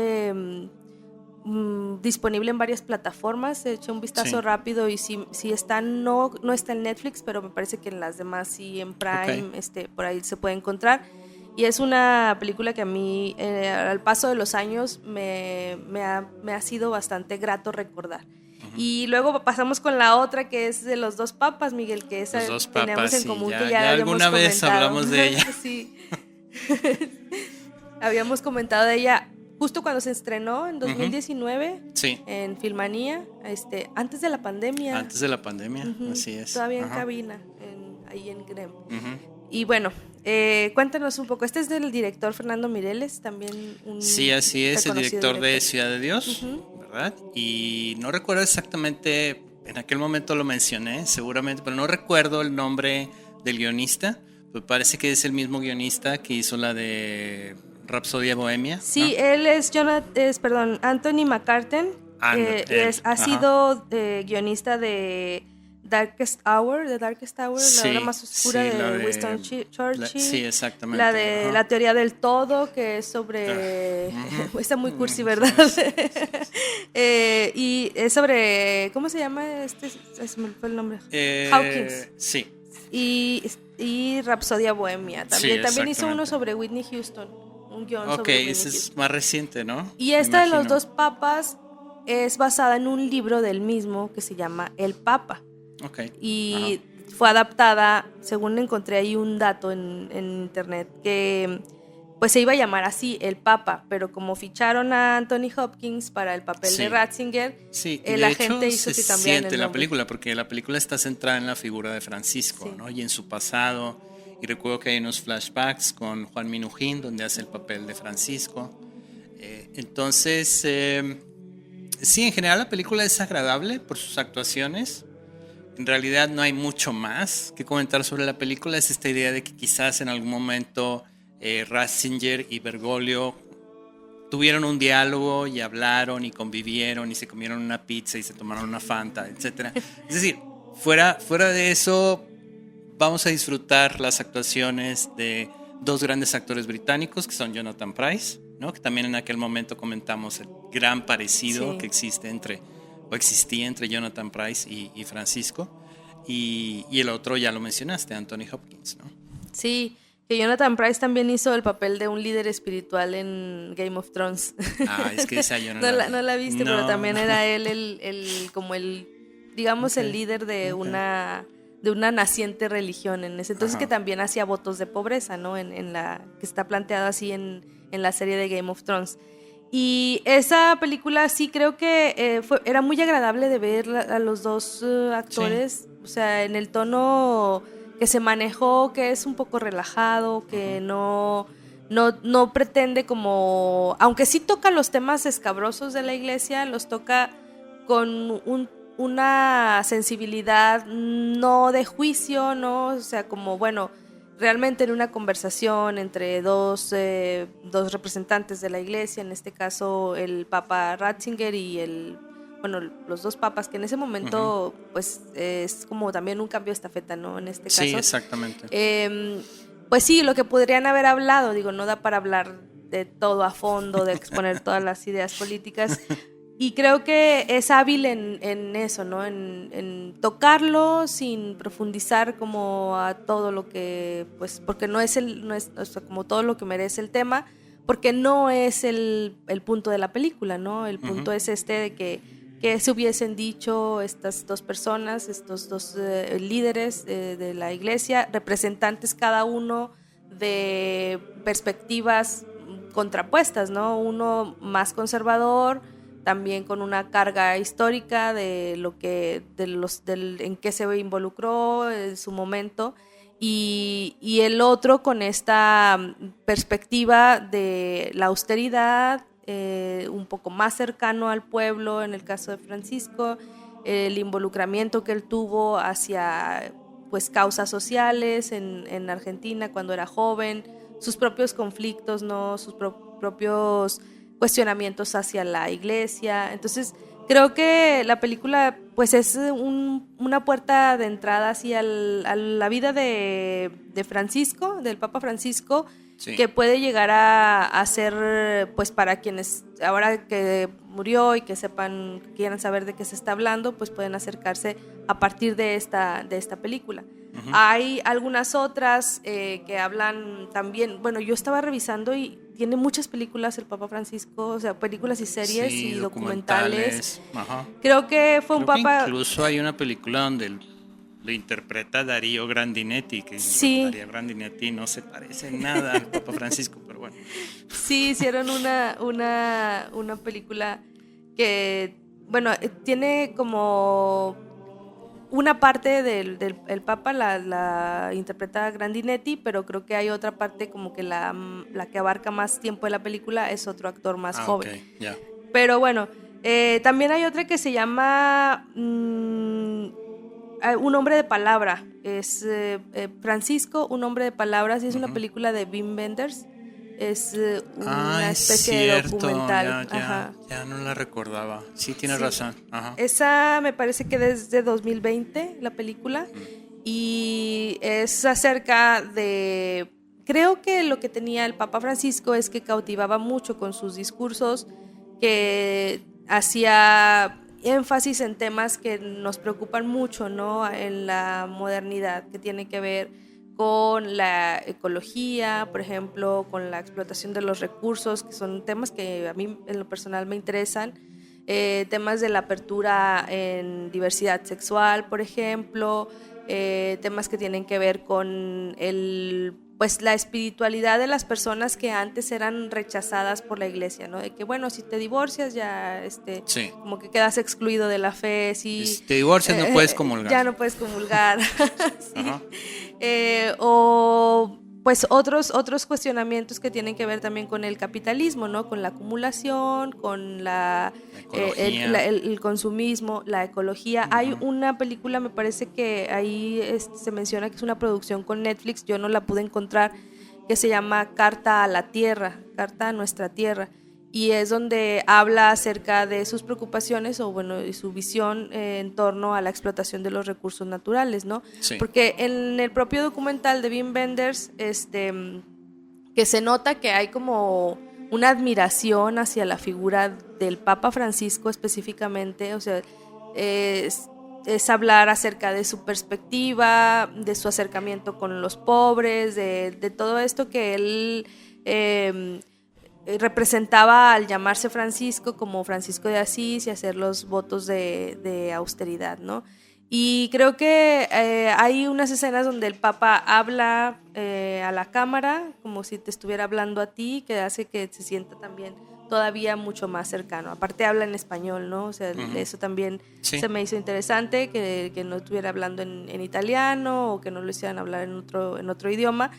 A: disponible en varias plataformas. Eché un vistazo rápido y sí está, no está en Netflix, pero me parece que en las demás sí, en Prime, por ahí se puede encontrar. Y es una película que a mí, al paso de los años, me ha sido bastante grato recordar. Y luego pasamos con la otra, que es de los dos papas, Miguel, que esa teníamos en común, que ya
B: alguna vez hablamos de ella.
A: Sí. Habíamos comentado de ella justo cuando se estrenó en 2019 en Filmanía, antes de la pandemia.
B: Antes de la pandemia, así es.
A: Todavía en cabina, ahí en GREM. Y bueno, cuéntanos un poco. Este es del director Fernando Mireles, también
B: sí, así es, el director de Ciudad de Dios, ¿verdad? Y no recuerdo exactamente, en aquel momento lo mencioné, seguramente, pero no recuerdo el nombre del guionista. Me parece que es el mismo guionista que hizo la de Rapsodia Bohemia.
A: Sí, ¿no? Él es Anthony McCarten. Ha sido guionista de Darkest Hour, la hora más oscura de Winston Churchill.
B: Sí, exactamente.
A: La de La teoría del todo, que es sobre... Está muy cursi, ¿verdad? Y es sobre... ¿Cómo se llama? Se me fue el nombre. Hawkins.
B: Sí.
A: Y Rapsodia Bohemia. También hizo uno sobre Whitney Houston. Un guión sobre Whitney
B: ese
A: Houston.
B: Es más reciente, ¿no?
A: Y esta de los dos papas es basada en un libro del mismo que se llama El Papa. Y fue adaptada, según encontré ahí un dato en internet, que pues se iba a llamar así, El Papa, pero como ficharon a Anthony Hopkins para el papel de Ratzinger, la gente hizo que cambiaran el nombre.
B: Siente la película, porque la película está centrada en la figura de Francisco, ¿no? Y en su pasado. Y recuerdo que hay unos flashbacks con Juan Minujín, donde hace el papel de Francisco. Entonces, sí, en general la película es agradable por sus actuaciones. En realidad no hay mucho más que comentar sobre la película. Es esta idea de que quizás en algún momento Ratzinger y Bergoglio tuvieron un diálogo y hablaron y convivieron y se comieron una pizza y se tomaron una Fanta, etc. Es decir, fuera de eso, vamos a disfrutar las actuaciones de dos grandes actores británicos, que son Jonathan Pryce, ¿no? Que también en aquel momento comentamos el gran parecido que existía entre Jonathan Pryce y Francisco, y el otro ya lo mencionaste, Anthony Hopkins, ¿no?
A: Sí, que Jonathan Pryce también hizo el papel de un líder espiritual en Game of Thrones.
B: Es que esa yo
A: no la viste, pero también era él el líder de una naciente religión en ese entonces, que también hacía votos de pobreza, ¿no? En la que está planteado así en la serie de Game of Thrones. Y esa película sí creo que era muy agradable de ver a los dos actores, o sea, en el tono que se manejó, que es un poco relajado, que no pretende como, aunque sí toca los temas escabrosos de la iglesia, los toca con una sensibilidad no de juicio, ¿no? O sea, como, bueno, realmente en una conversación entre dos representantes de la iglesia, en este caso el Papa Ratzinger y los dos papas, que en ese momento pues es como también un cambio de estafeta, ¿no? En este caso.
B: Sí, exactamente.
A: Pues sí, lo que podrían haber hablado, digo, no da para hablar de todo a fondo, de exponer todas las ideas políticas. Y creo que es hábil en eso, ¿no? En tocarlo sin profundizar como a todo lo que, pues, porque no es o sea, como todo lo que merece el tema, porque no es el punto de la película, ¿no? El punto es de que se hubiesen dicho estas dos personas, estos dos líderes de la iglesia, representantes cada uno de perspectivas contrapuestas, ¿no? Uno más conservador, también con una carga histórica de lo que en qué se involucró en su momento, y el otro con esta perspectiva de la austeridad, un poco más cercano al pueblo, en el caso de Francisco, el involucramiento que él tuvo hacia pues causas sociales en Argentina cuando era joven, sus propios conflictos, ¿no? Sus propios cuestionamientos hacia la iglesia. Entonces creo que la película pues es una puerta de entrada hacia a la vida de Francisco, del Papa Francisco, sí, que puede llegar a ser, pues para quienes ahora que murió y que sepan, quieran saber de qué se está hablando, pues pueden acercarse a partir de esta película. Hay algunas otras que hablan también, bueno, yo estaba revisando y tiene muchas películas el Papa Francisco, o sea, películas y series, sí, y documentales. Ajá. Creo que fue un papa...
B: Incluso hay una película donde lo interpreta Darío Grandinetti, que
A: sí,
B: Darío Grandinetti no se parece en nada al Papa Francisco, pero bueno.
A: Sí, hicieron una película que, bueno, tiene como... Una parte del Papa la interpreta Grandinetti, pero creo que hay otra parte como que la que abarca más tiempo de la película es otro actor más joven.
B: Okay, yeah.
A: Pero bueno, también hay otra que se llama Un hombre de palabra. Es Francisco, un hombre de palabras, y es una película de Wim Wenders. Es una especie de documental.
B: Ya no la recordaba. Sí, tienes razón. Ajá.
A: Esa me parece que desde 2020 la película, y es acerca de... Creo que lo que tenía el Papa Francisco es que cautivaba mucho con sus discursos, que hacía énfasis en temas que nos preocupan mucho, ¿no? En la modernidad, que tiene que ver con la ecología, por ejemplo, con la explotación de los recursos, que son temas que a mí en lo personal me interesan, temas de la apertura en diversidad sexual, por ejemplo, temas que tienen que ver con pues la espiritualidad de las personas que antes eran rechazadas por la iglesia, ¿no? De que, bueno, si te divorcias ya sí, como que quedas excluido de la fe. Si
B: te divorcias no puedes comulgar.
A: Ya no puedes comulgar. Sí. O pues otros cuestionamientos que tienen que ver también con el capitalismo, ¿no? Con la acumulación, con el consumismo, la ecología. Hay una película, me parece que ahí se menciona que es una producción con Netflix, yo no la pude encontrar, que se llama Carta a la Tierra, Carta a Nuestra Tierra, y es donde habla acerca de sus preocupaciones o bueno, de su visión en torno a la explotación de los recursos naturales, ¿no? Sí. Porque en el propio documental de Wim Wenders, que se nota que hay como una admiración hacia la figura del Papa Francisco específicamente, o sea, es hablar acerca de su perspectiva, de su acercamiento con los pobres, de todo esto que él representaba al llamarse Francisco, como Francisco de Asís, y hacer los votos de austeridad, ¿no? Y creo que hay unas escenas donde el Papa habla a la cámara como si te estuviera hablando a ti, que hace que se sienta también todavía mucho más cercano. Aparte habla en español, ¿no? O sea, eso también se me hizo interesante, que no estuviera hablando en italiano o que no lo hicieran hablar en otro idioma.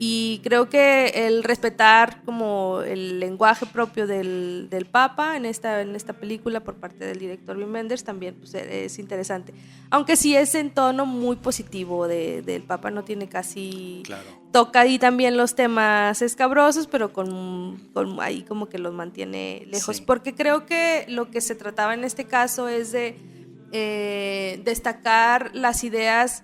A: Y creo que el respetar como el lenguaje propio del Papa en esta película por parte del director Wim Wenders también pues, es interesante. Aunque sí es en tono muy positivo del Papa, no tiene casi...
B: Claro.
A: Toca ahí también los temas escabrosos, pero con ahí como que los mantiene lejos.
B: Sí.
A: Porque creo que lo que se trataba en este caso es de destacar las ideas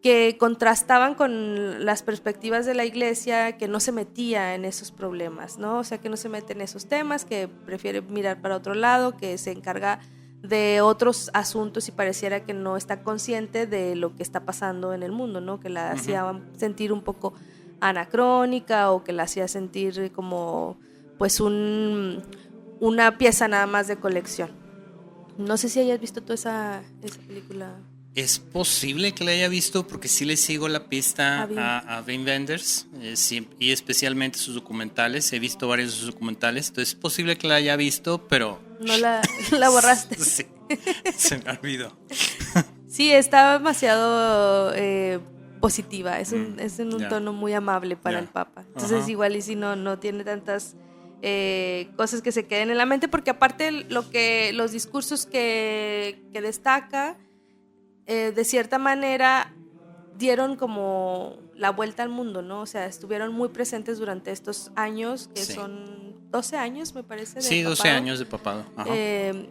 A: que contrastaban con las perspectivas de la iglesia, que no se metía en esos problemas, ¿no? O sea, que no se mete en esos temas, que prefiere mirar para otro lado, que se encarga de otros asuntos y pareciera que no está consciente de lo que está pasando en el mundo, ¿no? Que la hacía sentir un poco anacrónica o que la hacía sentir como pues una pieza nada más de colección. No sé si hayas visto toda esa película.
B: Es posible que la haya visto porque sí le sigo la pista a Wim Wenders y especialmente sus documentales. He visto varios de sus documentales, entonces es posible que la haya visto, pero...
A: No la borraste.
B: Sí, se me olvidó.
A: Sí, está demasiado positiva, es en un tono muy amable para el Papa. Entonces igual y si no tiene tantas... cosas que se queden en la mente, porque aparte los discursos que destaca de cierta manera dieron como la vuelta al mundo, ¿no? O sea, estuvieron muy presentes durante estos años, que son 12 años, me parece.
B: Sí, 12 años de papado. Ajá.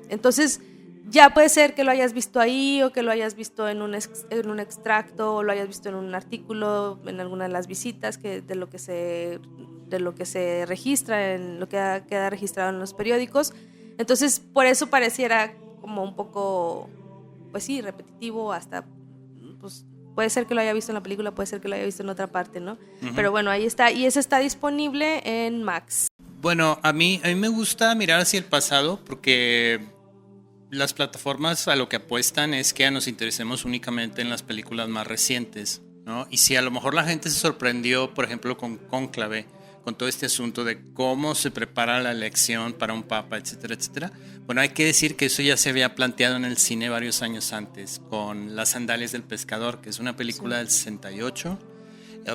A: Entonces, ya puede ser que lo hayas visto ahí, o que lo hayas visto en un extracto, o lo hayas visto en un artículo, en alguna de las visitas, de lo que se registra, en lo que queda registrado en los periódicos. Entonces, por eso pareciera como un poco... pues sí, repetitivo, hasta pues puede ser que lo haya visto en la película, puede ser que lo haya visto en otra parte, ¿no? Pero bueno, ahí está, y eso está disponible en Max.
B: Bueno, a mí me gusta mirar hacia el pasado porque las plataformas a lo que apuestan es que nos interesemos únicamente en las películas más recientes, ¿no? Y si a lo mejor la gente se sorprendió, por ejemplo, con Cónclave, con todo este asunto de cómo se prepara la elección para un papa, etcétera, etcétera. Bueno, hay que decir que eso ya se había planteado en el cine varios años antes, con Las sandalias del pescador, que es una película del 68,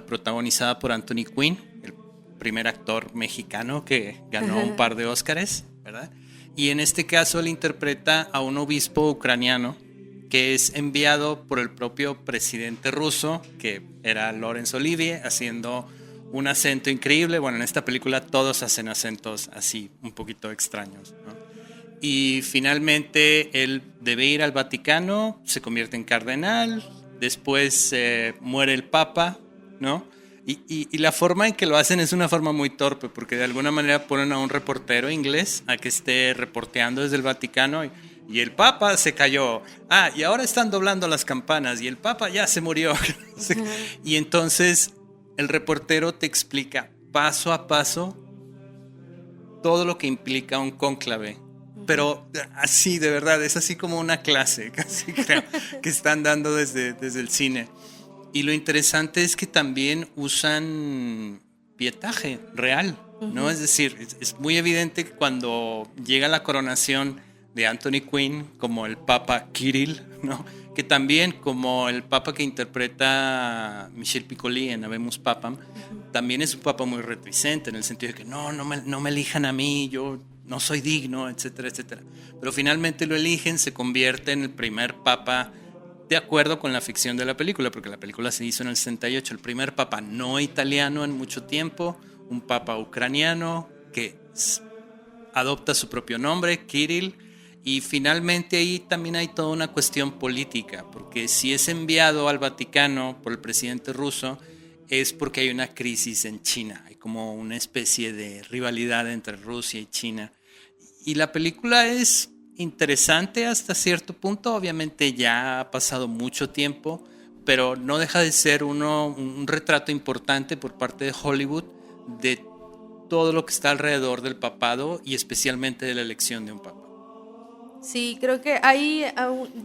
B: protagonizada por Anthony Quinn, el primer actor mexicano que ganó un par de Óscares, ¿verdad? Y en este caso él interpreta a un obispo ucraniano que es enviado por el propio presidente ruso, que era Laurence Olivier, haciendo un acento increíble. Bueno, en esta película todos hacen acentos así, un poquito extraños, ¿no? Y finalmente él debe ir al Vaticano, se convierte en cardenal, después muere el Papa, ¿no? Y la forma en que lo hacen es una forma muy torpe, porque de alguna manera ponen a un reportero inglés a que esté reporteando desde el Vaticano y el Papa se cayó. Y ahora están doblando las campanas y el Papa ya se murió. Y entonces el reportero te explica paso a paso todo lo que implica un cónclave. Pero así, de verdad, es así como una clase, casi creo, que están dando desde el cine. Y lo interesante es que también usan pietaje real, ¿no? Es decir, es muy evidente que cuando llega la coronación de Anthony Quinn como el Papa Kirill, ¿no? Que también como el Papa que interpreta Michel Piccoli en Habemus Papam, también es un Papa muy reticente en el sentido de que no me elijan a mí, yo no soy digno, etcétera, etcétera. Pero finalmente lo eligen, se convierte en el primer Papa de acuerdo con la ficción de la película, porque la película se hizo en el 68, el primer Papa no italiano en mucho tiempo, un Papa ucraniano que adopta su propio nombre, Kirill. Y finalmente ahí también hay toda una cuestión política, porque si es enviado al Vaticano por el presidente ruso es porque hay una crisis en China, hay como una especie de rivalidad entre Rusia y China. Y la película es interesante hasta cierto punto, obviamente ya ha pasado mucho tiempo, pero no deja de ser un retrato importante por parte de Hollywood de todo lo que está alrededor del papado y especialmente de la elección de un papa.
A: Sí, creo que ahí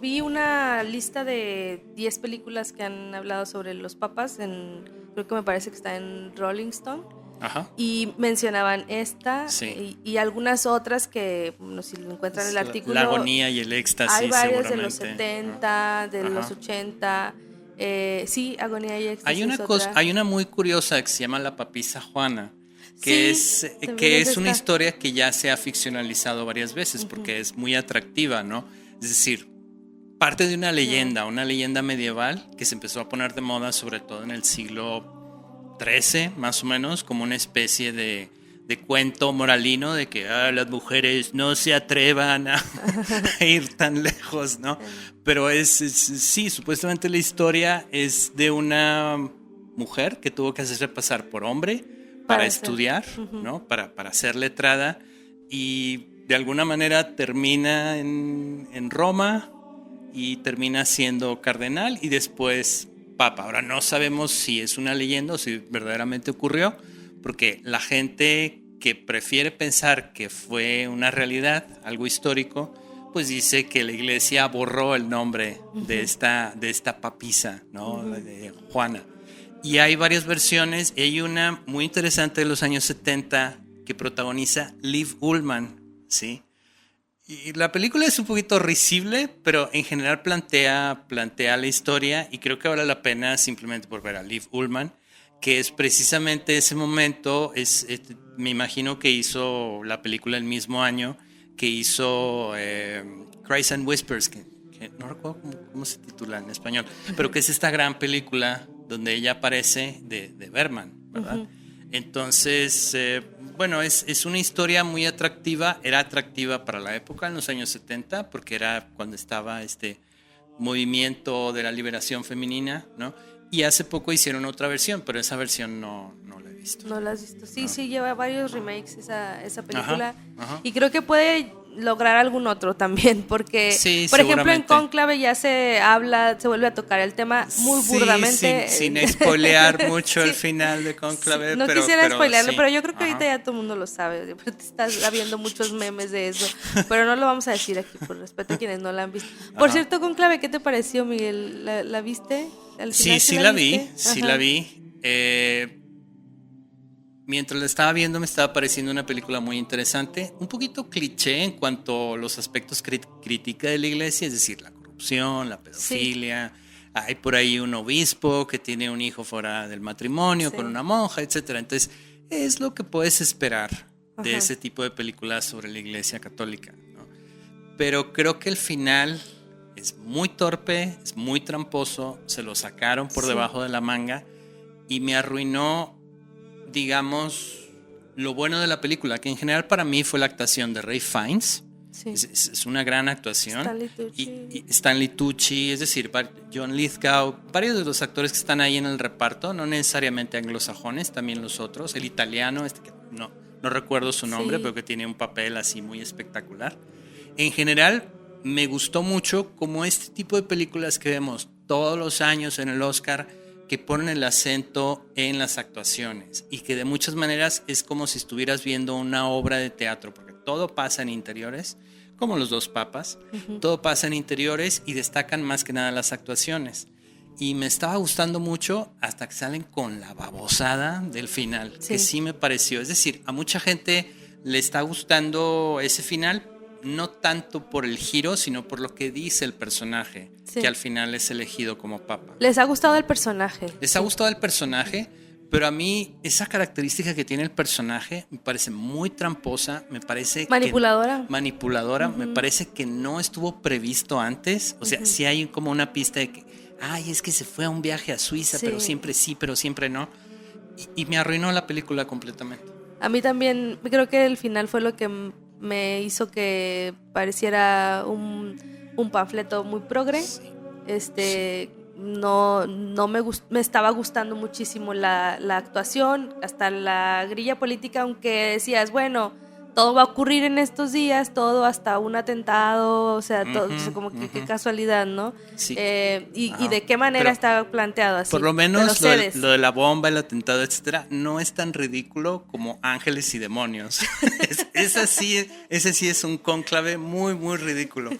A: vi una lista de 10 películas que han hablado sobre los papas, creo que me parece que está en Rolling Stone.
B: Ajá.
A: y mencionaban esta
B: Sí.
A: y algunas otras que, no sé si lo encuentran en el artículo.
B: La agonía y el éxtasis,
A: hay varias de
B: seguramente.
A: los 70, de
B: Ajá.
A: los 80. Sí, agonía y éxtasis.
B: Hay una muy curiosa que se llama La papisa Juana, que
A: también
B: que es una
A: esta.
B: historia que ya se ha ficcionalizado varias veces porque es muy atractiva, ¿no? Es decir, parte de una leyenda medieval que se empezó a poner de moda sobre todo en el siglo XIII, más o menos, como una especie de cuento moralino de que las mujeres no se atrevan a ir tan lejos, ¿no? Pero sí, supuestamente la historia es de una mujer que tuvo que hacerse pasar por hombre para estudiar, ¿no? Para ser letrada, y de alguna manera termina en Roma y termina siendo cardenal y después papa. Ahora no sabemos si es una leyenda o si verdaderamente ocurrió, porque la gente que prefiere pensar que fue una realidad, algo histórico, pues dice que la iglesia borró el nombre de esta papisa, ¿no? De Juana. Y hay varias versiones. Hay una muy interesante de los años 70 que protagoniza Liv Ullmann, ¿sí? Y la película es un poquito risible, pero en general plantea la historia, y creo que vale la pena simplemente por ver a Liv Ullmann, que es precisamente ese momento. Me imagino que hizo la película el mismo año que hizo Cries and Whispers, que no recuerdo cómo se titula en español, pero que es esta gran película donde ella aparece de Bergman, ¿verdad? Entonces, bueno, es una historia muy atractiva. Era atractiva para la época, en los años 70, porque era cuando estaba este movimiento de la liberación femenina, ¿no? Y hace poco hicieron otra versión, pero esa versión no la he visto.
A: No la has visto. Sí, sí, lleva varios remakes esa película.
B: Ajá.
A: Y creo que puede lograr algún otro también, porque,
B: Sí,
A: por ejemplo, en
B: seguramente.
A: Cónclave ya se vuelve a tocar el tema muy burdamente.
B: Sin spoilear mucho
A: Sí.
B: el final de Cónclave.
A: No quisiera spoilearlo,
B: sí.
A: pero yo creo que
B: Ajá.
A: ahorita ya todo el mundo lo sabe. Estás habiendo muchos memes de eso, pero no lo vamos a decir aquí por respeto a quienes no la han visto. Por cierto, Cónclave, ¿qué te pareció, Miguel? ¿La viste? ¿Al final
B: Sí la
A: viste?
B: vi, sí
A: Ajá.
B: la vi. Mientras la estaba viendo me estaba pareciendo una película muy interesante, un poquito cliché en cuanto a los aspectos crítica de la iglesia, es decir, la corrupción, la pedofilia. Sí. Hay por ahí un obispo que tiene un hijo fuera del matrimonio, sí, con una monja, etcétera. Entonces, es lo que puedes esperar de ese tipo de películas sobre la iglesia católica, ¿no? Pero creo que el final es muy torpe, es muy tramposo, se lo sacaron por debajo de la manga y me arruinó, digamos, lo bueno de la película, que en general para mí fue la actuación de Ralph Fiennes. Sí. Es una gran actuación. Stanley Tucci, es decir, John Lithgow, varios de los actores que están ahí en el reparto, no necesariamente anglosajones, también los otros. El italiano, que no recuerdo su nombre, pero que tiene un papel así muy espectacular. En general, me gustó mucho como este tipo de películas que vemos todos los años en el Oscar, que ponen el acento en las actuaciones y que de muchas maneras es como si estuvieras viendo una obra de teatro, porque todo pasa en interiores, como Los dos papas, todo pasa en interiores y destacan más que nada las actuaciones. Y me estaba gustando mucho hasta que salen con la babosada del final, que sí me pareció. Es decir, a mucha gente le está gustando ese final, no tanto por el giro, sino por lo que dice el personaje, que al final es elegido como papa.
A: ¿Les ha gustado el personaje?
B: Les ha gustado el personaje, pero a mí esa característica que tiene el personaje me parece muy tramposa, me parece
A: manipuladora.
B: Me parece que no estuvo previsto antes. O sea, sí hay como una pista de que, es que se fue a un viaje a Suiza, pero siempre sí, pero siempre no. Y me arruinó la película completamente. A
A: mí también, creo que el final fue lo que me hizo que pareciera un panfleto muy progre. No me estaba gustando muchísimo la actuación, hasta la grilla política, aunque decías, bueno, todo va a ocurrir en estos días, todo hasta un atentado, o sea, todo, o sea, como que qué casualidad, ¿no?
B: Sí.
A: Y de qué manera
B: Pero,
A: está planteado así.
B: Por lo
A: Te
B: menos
A: cedes.
B: lo de la bomba, el atentado, etcétera, no es tan ridículo como Ángeles y Demonios. Ese sí es un cónclave muy, muy ridículo.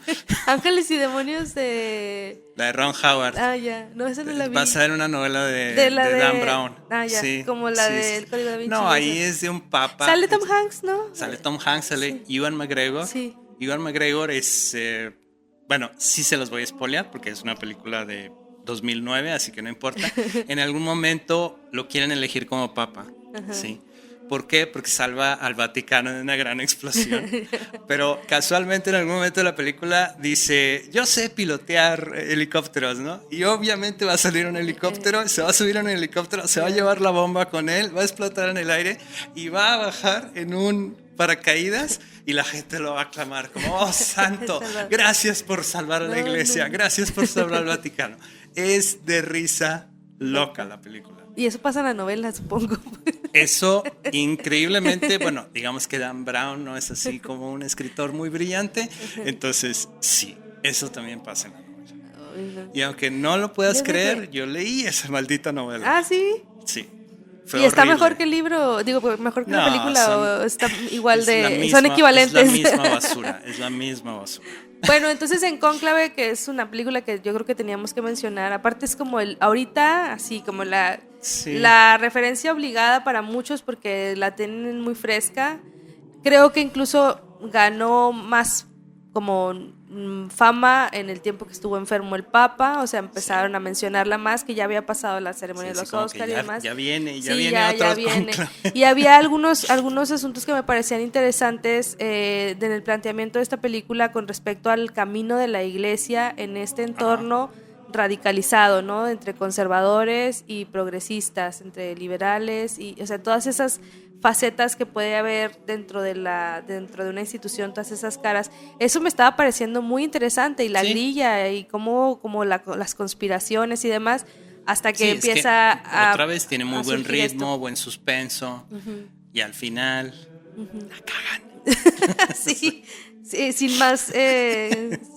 A: Ángeles y Demonios de...
B: La de Ron Howard.
A: Ah, ya, no, esa no la vi.
B: Basada en una novela de Dan Brown.
A: Ah, ya,
B: Sí,
A: como la
B: sí,
A: del
B: sí.
A: Código Da Vinci.
B: No, ahí es de un papa.
A: Sale Tom Hanks, ¿no?
B: Sale Tom Hanks, sale Ewan McGregor.
A: Sí.
B: Ewan McGregor es... bueno, sí se los voy a spoilear porque es una película de 2009, así que no importa. En algún momento lo quieren elegir como papa. Sí. ¿Por qué? Porque salva al Vaticano de una gran explosión. Pero casualmente en algún momento de la película dice, yo sé pilotear helicópteros, ¿no? Y obviamente va a salir un helicóptero, se va a subir a un helicóptero, se va a llevar la bomba con él, va a explotar en el aire y va a bajar en un paracaídas y la gente lo va a aclamar como, oh santo, gracias por salvar a la iglesia, gracias por salvar al Vaticano. Es de risa loca la película.
A: Y eso pasa en la novela, supongo.
B: Eso, increíblemente, bueno, digamos que Dan Brown no es así como un escritor muy brillante, entonces sí, eso también pasa en la novela. Y aunque no lo puedas creer, yo leí esa maldita novela.
A: Ah, ¿sí?
B: Sí.
A: ¿Y está mejor que el libro? Digo, mejor que la película, o está igual de... son equivalentes.
B: Es la misma basura.
A: Bueno, entonces en Cónclave, que es una película que yo creo que teníamos que mencionar, aparte es como ahorita, así como la referencia obligada para muchos porque la tienen muy fresca. Creo que incluso ganó más como fama en el tiempo que estuvo enfermo el Papa, o sea, empezaron a mencionarla más, que ya había pasado la ceremonia de los Oscars y demás.
B: Ya viene otro Cónclave.
A: Y había algunos asuntos que me parecían interesantes en el planteamiento de esta película con respecto al camino de la iglesia en este entorno radicalizado, ¿no? Entre conservadores y progresistas, entre liberales y, o sea, todas esas facetas que puede haber dentro de una institución, todas esas caras. Eso me estaba pareciendo muy interesante, y la grilla y cómo las conspiraciones y demás, hasta que empieza a...
B: Otra vez tiene muy buen ritmo, buen suspenso, y al final la cagan.
A: Sí, sin más,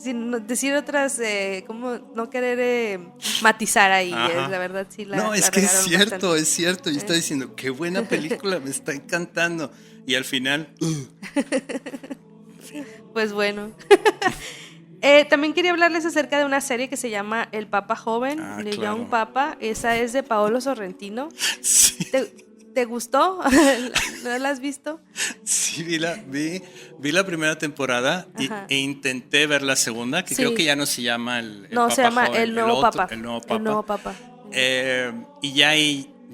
A: sin decir otras, como no querer matizar ahí, la verdad sí la...
B: No, es
A: la
B: que es
A: bastante.
B: cierto, y estoy diciendo, qué buena película, me está encantando, y al final...
A: Pues bueno. También quería hablarles acerca de una serie que se llama El Papa Joven, de
B: claro.
A: Young Papa. Esa es de Paolo Sorrentino.
B: Sí.
A: ¿Te gustó? ¿No la has visto?
B: Sí, vi la primera temporada e intenté ver la segunda, que creo que ya no se llama el
A: no,
B: Papa
A: se llama
B: Joven,
A: El Nuevo Papa.
B: El Nuevo Papa. Y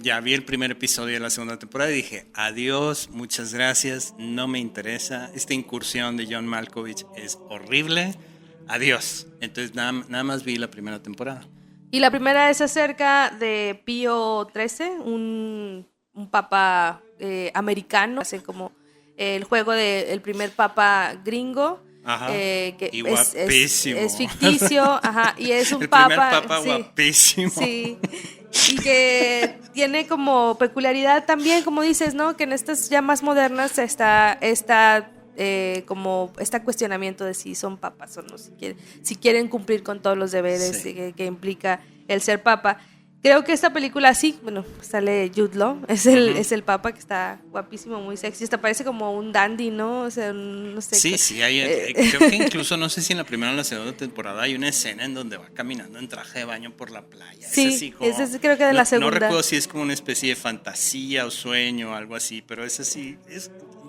B: ya vi el primer episodio de la segunda temporada y dije, adiós, muchas gracias, no me interesa. Esta incursión de John Malkovich es horrible, adiós. Entonces nada más vi la primera temporada.
A: Y la primera es acerca de Pío XIII, un papa americano, hace como el juego del primer papa gringo. Que
B: y guapísimo.
A: Es ficticio, y es un
B: el
A: papa.
B: Primer papa guapísimo.
A: Sí. Y que tiene como peculiaridad también, como dices, ¿no? Que en estas ya más modernas está como este cuestionamiento de si son papas o no, si quieren cumplir con todos los deberes que implica el ser papa. Creo que esta película sale Jude Law, es el papa, que está guapísimo, muy sexy, hasta parece como un dandy, ¿no? O sea, no sé.
B: Sí, creo que incluso, no sé si en la primera o en la segunda temporada hay una escena en donde va caminando en traje de baño por la playa.
A: Sí, ese es creo que de la segunda.
B: No recuerdo si es como una especie de fantasía o sueño o algo así, pero es así,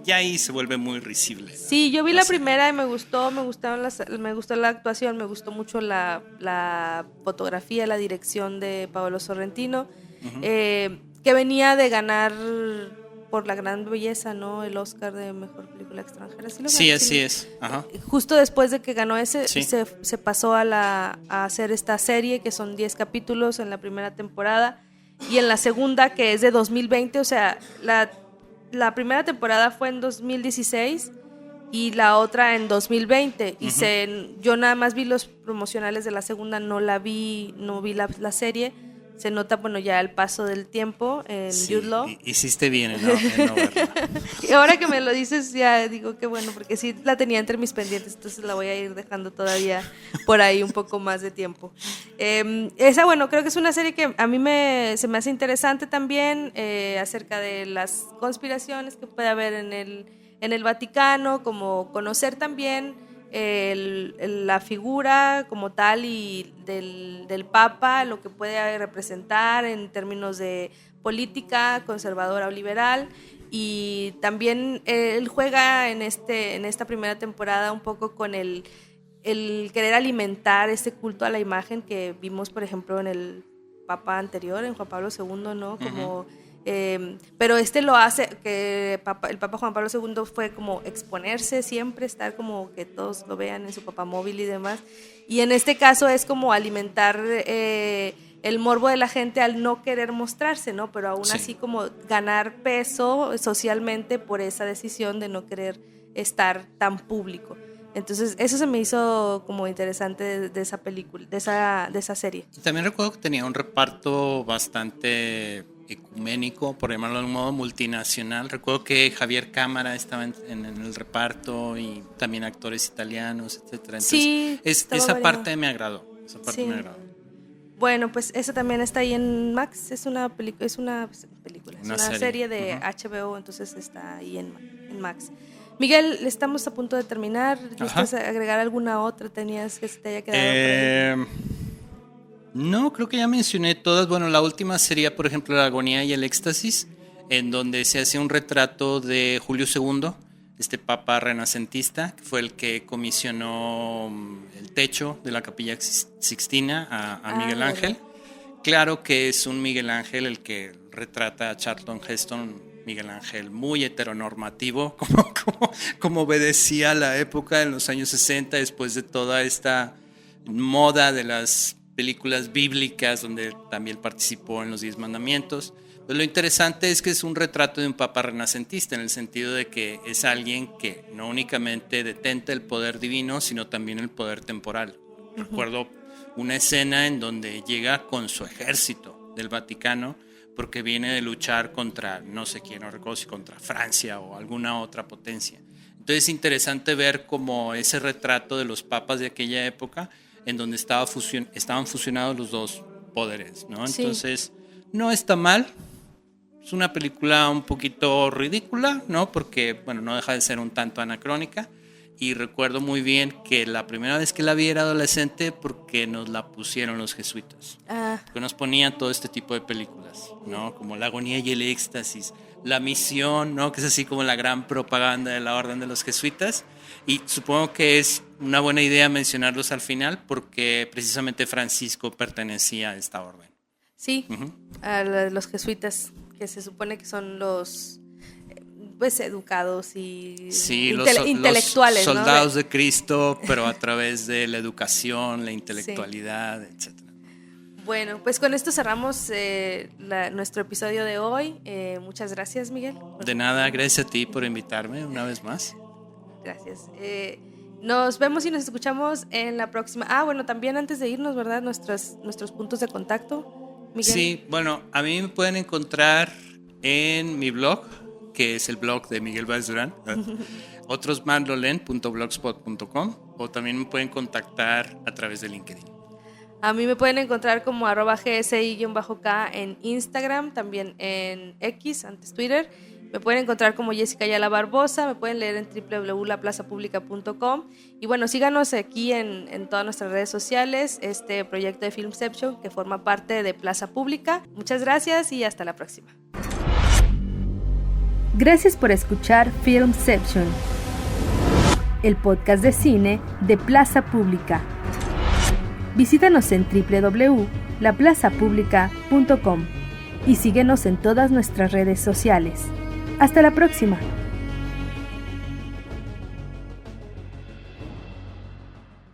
B: ya ahí se vuelve muy risible.
A: Sí, yo vi la primera y me gustó la actuación, me gustó mucho la fotografía, la dirección de Paolo Sorrentino, que venía de ganar por La Gran Belleza, ¿no? El Oscar de Mejor Película Extranjera.
B: Sí, así es.
A: Justo después de que ganó ese, se pasó a hacer esta serie, que son 10 capítulos en la primera temporada, y en la segunda, que es de 2020, o sea, la primera temporada fue en 2016 y la otra en 2020. Y yo nada más vi los promocionales de la segunda, no vi la serie. se nota, bueno, ya el paso del tiempo en Jude Law.
B: Hiciste bien en no verla.
A: Y ahora que me lo dices, ya digo que bueno, porque sí la tenía entre mis pendientes, entonces la voy a ir dejando todavía por ahí un poco más de tiempo. Esa, bueno, creo que es una serie que a mí se me hace interesante también, acerca de las conspiraciones que puede haber en el Vaticano, como conocer también la figura como tal y del Papa, lo que puede representar en términos de política conservadora o liberal, y también él juega en esta primera temporada un poco con el querer alimentar ese culto a la imagen que vimos, por ejemplo, en el Papa anterior, en Juan Pablo II, ¿no? Como pero lo hace que el Papa Juan Pablo II fue como exponerse siempre, estar como que todos lo vean en su papamóvil y demás, y en este caso es como alimentar el morbo de la gente al no querer mostrarse, ¿no? Pero aún así como ganar peso socialmente por esa decisión de no querer estar tan público. Entonces eso se me hizo como interesante de esa película, de esa serie.
B: Y también recuerdo que tenía un reparto bastante ecuménico, por llamarlo de un modo, multinacional. Recuerdo que Javier Cámara estaba en el reparto y también actores italianos, etcétera. Entonces,
A: sí,
B: esa parte me agradó.
A: Bueno, pues esa también está ahí en Max. Es una serie de HBO, entonces está ahí en Max. Miguel, estamos a punto de terminar. ¿Quieres agregar alguna otra? ¿Tenías que se te haya quedado por ahí?
B: No, creo que ya mencioné todas. Bueno, la última sería, por ejemplo, La agonía y el éxtasis, en donde se hace un retrato de Julio II, este papa renacentista, que fue el que comisionó el techo de la Capilla Sixtina a Miguel Ángel. Claro que es un Miguel Ángel el que retrata a Charlton Heston, Miguel Ángel muy heteronormativo, como obedecía a la época en los años 60, después de toda esta moda de las películas bíblicas, donde también participó en los 10 mandamientos. Pero lo interesante es que es un retrato de un papa renacentista, en el sentido de que es alguien que no únicamente detenta el poder divino, sino también el poder temporal. Recuerdo una escena en donde llega con su ejército del Vaticano, porque viene de luchar contra no sé quién, no recuerdo si contra Francia o alguna otra potencia. Entonces es interesante ver como ese retrato de los papas de aquella época, en donde estaban fusionados los dos poderes, ¿no? Entonces, no está mal. Es una película un poquito ridícula, ¿no? Porque, bueno, no deja de ser un tanto anacrónica. Y recuerdo muy bien que la primera vez que la vi era adolescente, porque nos la pusieron los jesuitas. Que nos ponían todo este tipo de películas, ¿no? Como La agonía y el éxtasis, La misión, ¿no? Que es así como la gran propaganda de la orden de los jesuitas. Y supongo que es una buena idea mencionarlos al final, porque precisamente Francisco pertenecía a esta orden. Sí,
A: a los jesuitas, que se supone que son los pues educados y intelectuales,
B: los soldados, ¿no? De Cristo, pero a través de la educación, la intelectualidad, etcétera.
A: Bueno, pues con esto cerramos nuestro episodio de hoy. Muchas gracias, Miguel.
B: De nada, gracias a ti por invitarme una vez más.
A: Gracias. Nos vemos y nos escuchamos en la próxima. Bueno, también antes de irnos, ¿verdad? Nuestros puntos de contacto, Miguel.
B: Sí, bueno, a mí me pueden encontrar en mi blog, que es el blog de Miguel Báez Durán, otrosmanlolen.blogspot.com, o también me pueden contactar a través de LinkedIn.
A: A mí me pueden encontrar como @gsi_k en Instagram, también en X, antes Twitter. Me pueden encontrar como Jessica Ayala Barbosa, me pueden leer en www.laplazapublica.com. Y bueno, síganos aquí en todas nuestras redes sociales, este proyecto de Filmception que forma parte de Plaza Pública. Muchas gracias y hasta la próxima.
D: Gracias por escuchar Filmception, el podcast de cine de Plaza Pública. Visítanos en www.laplazapublica.com y síguenos en todas nuestras redes sociales. Hasta la próxima.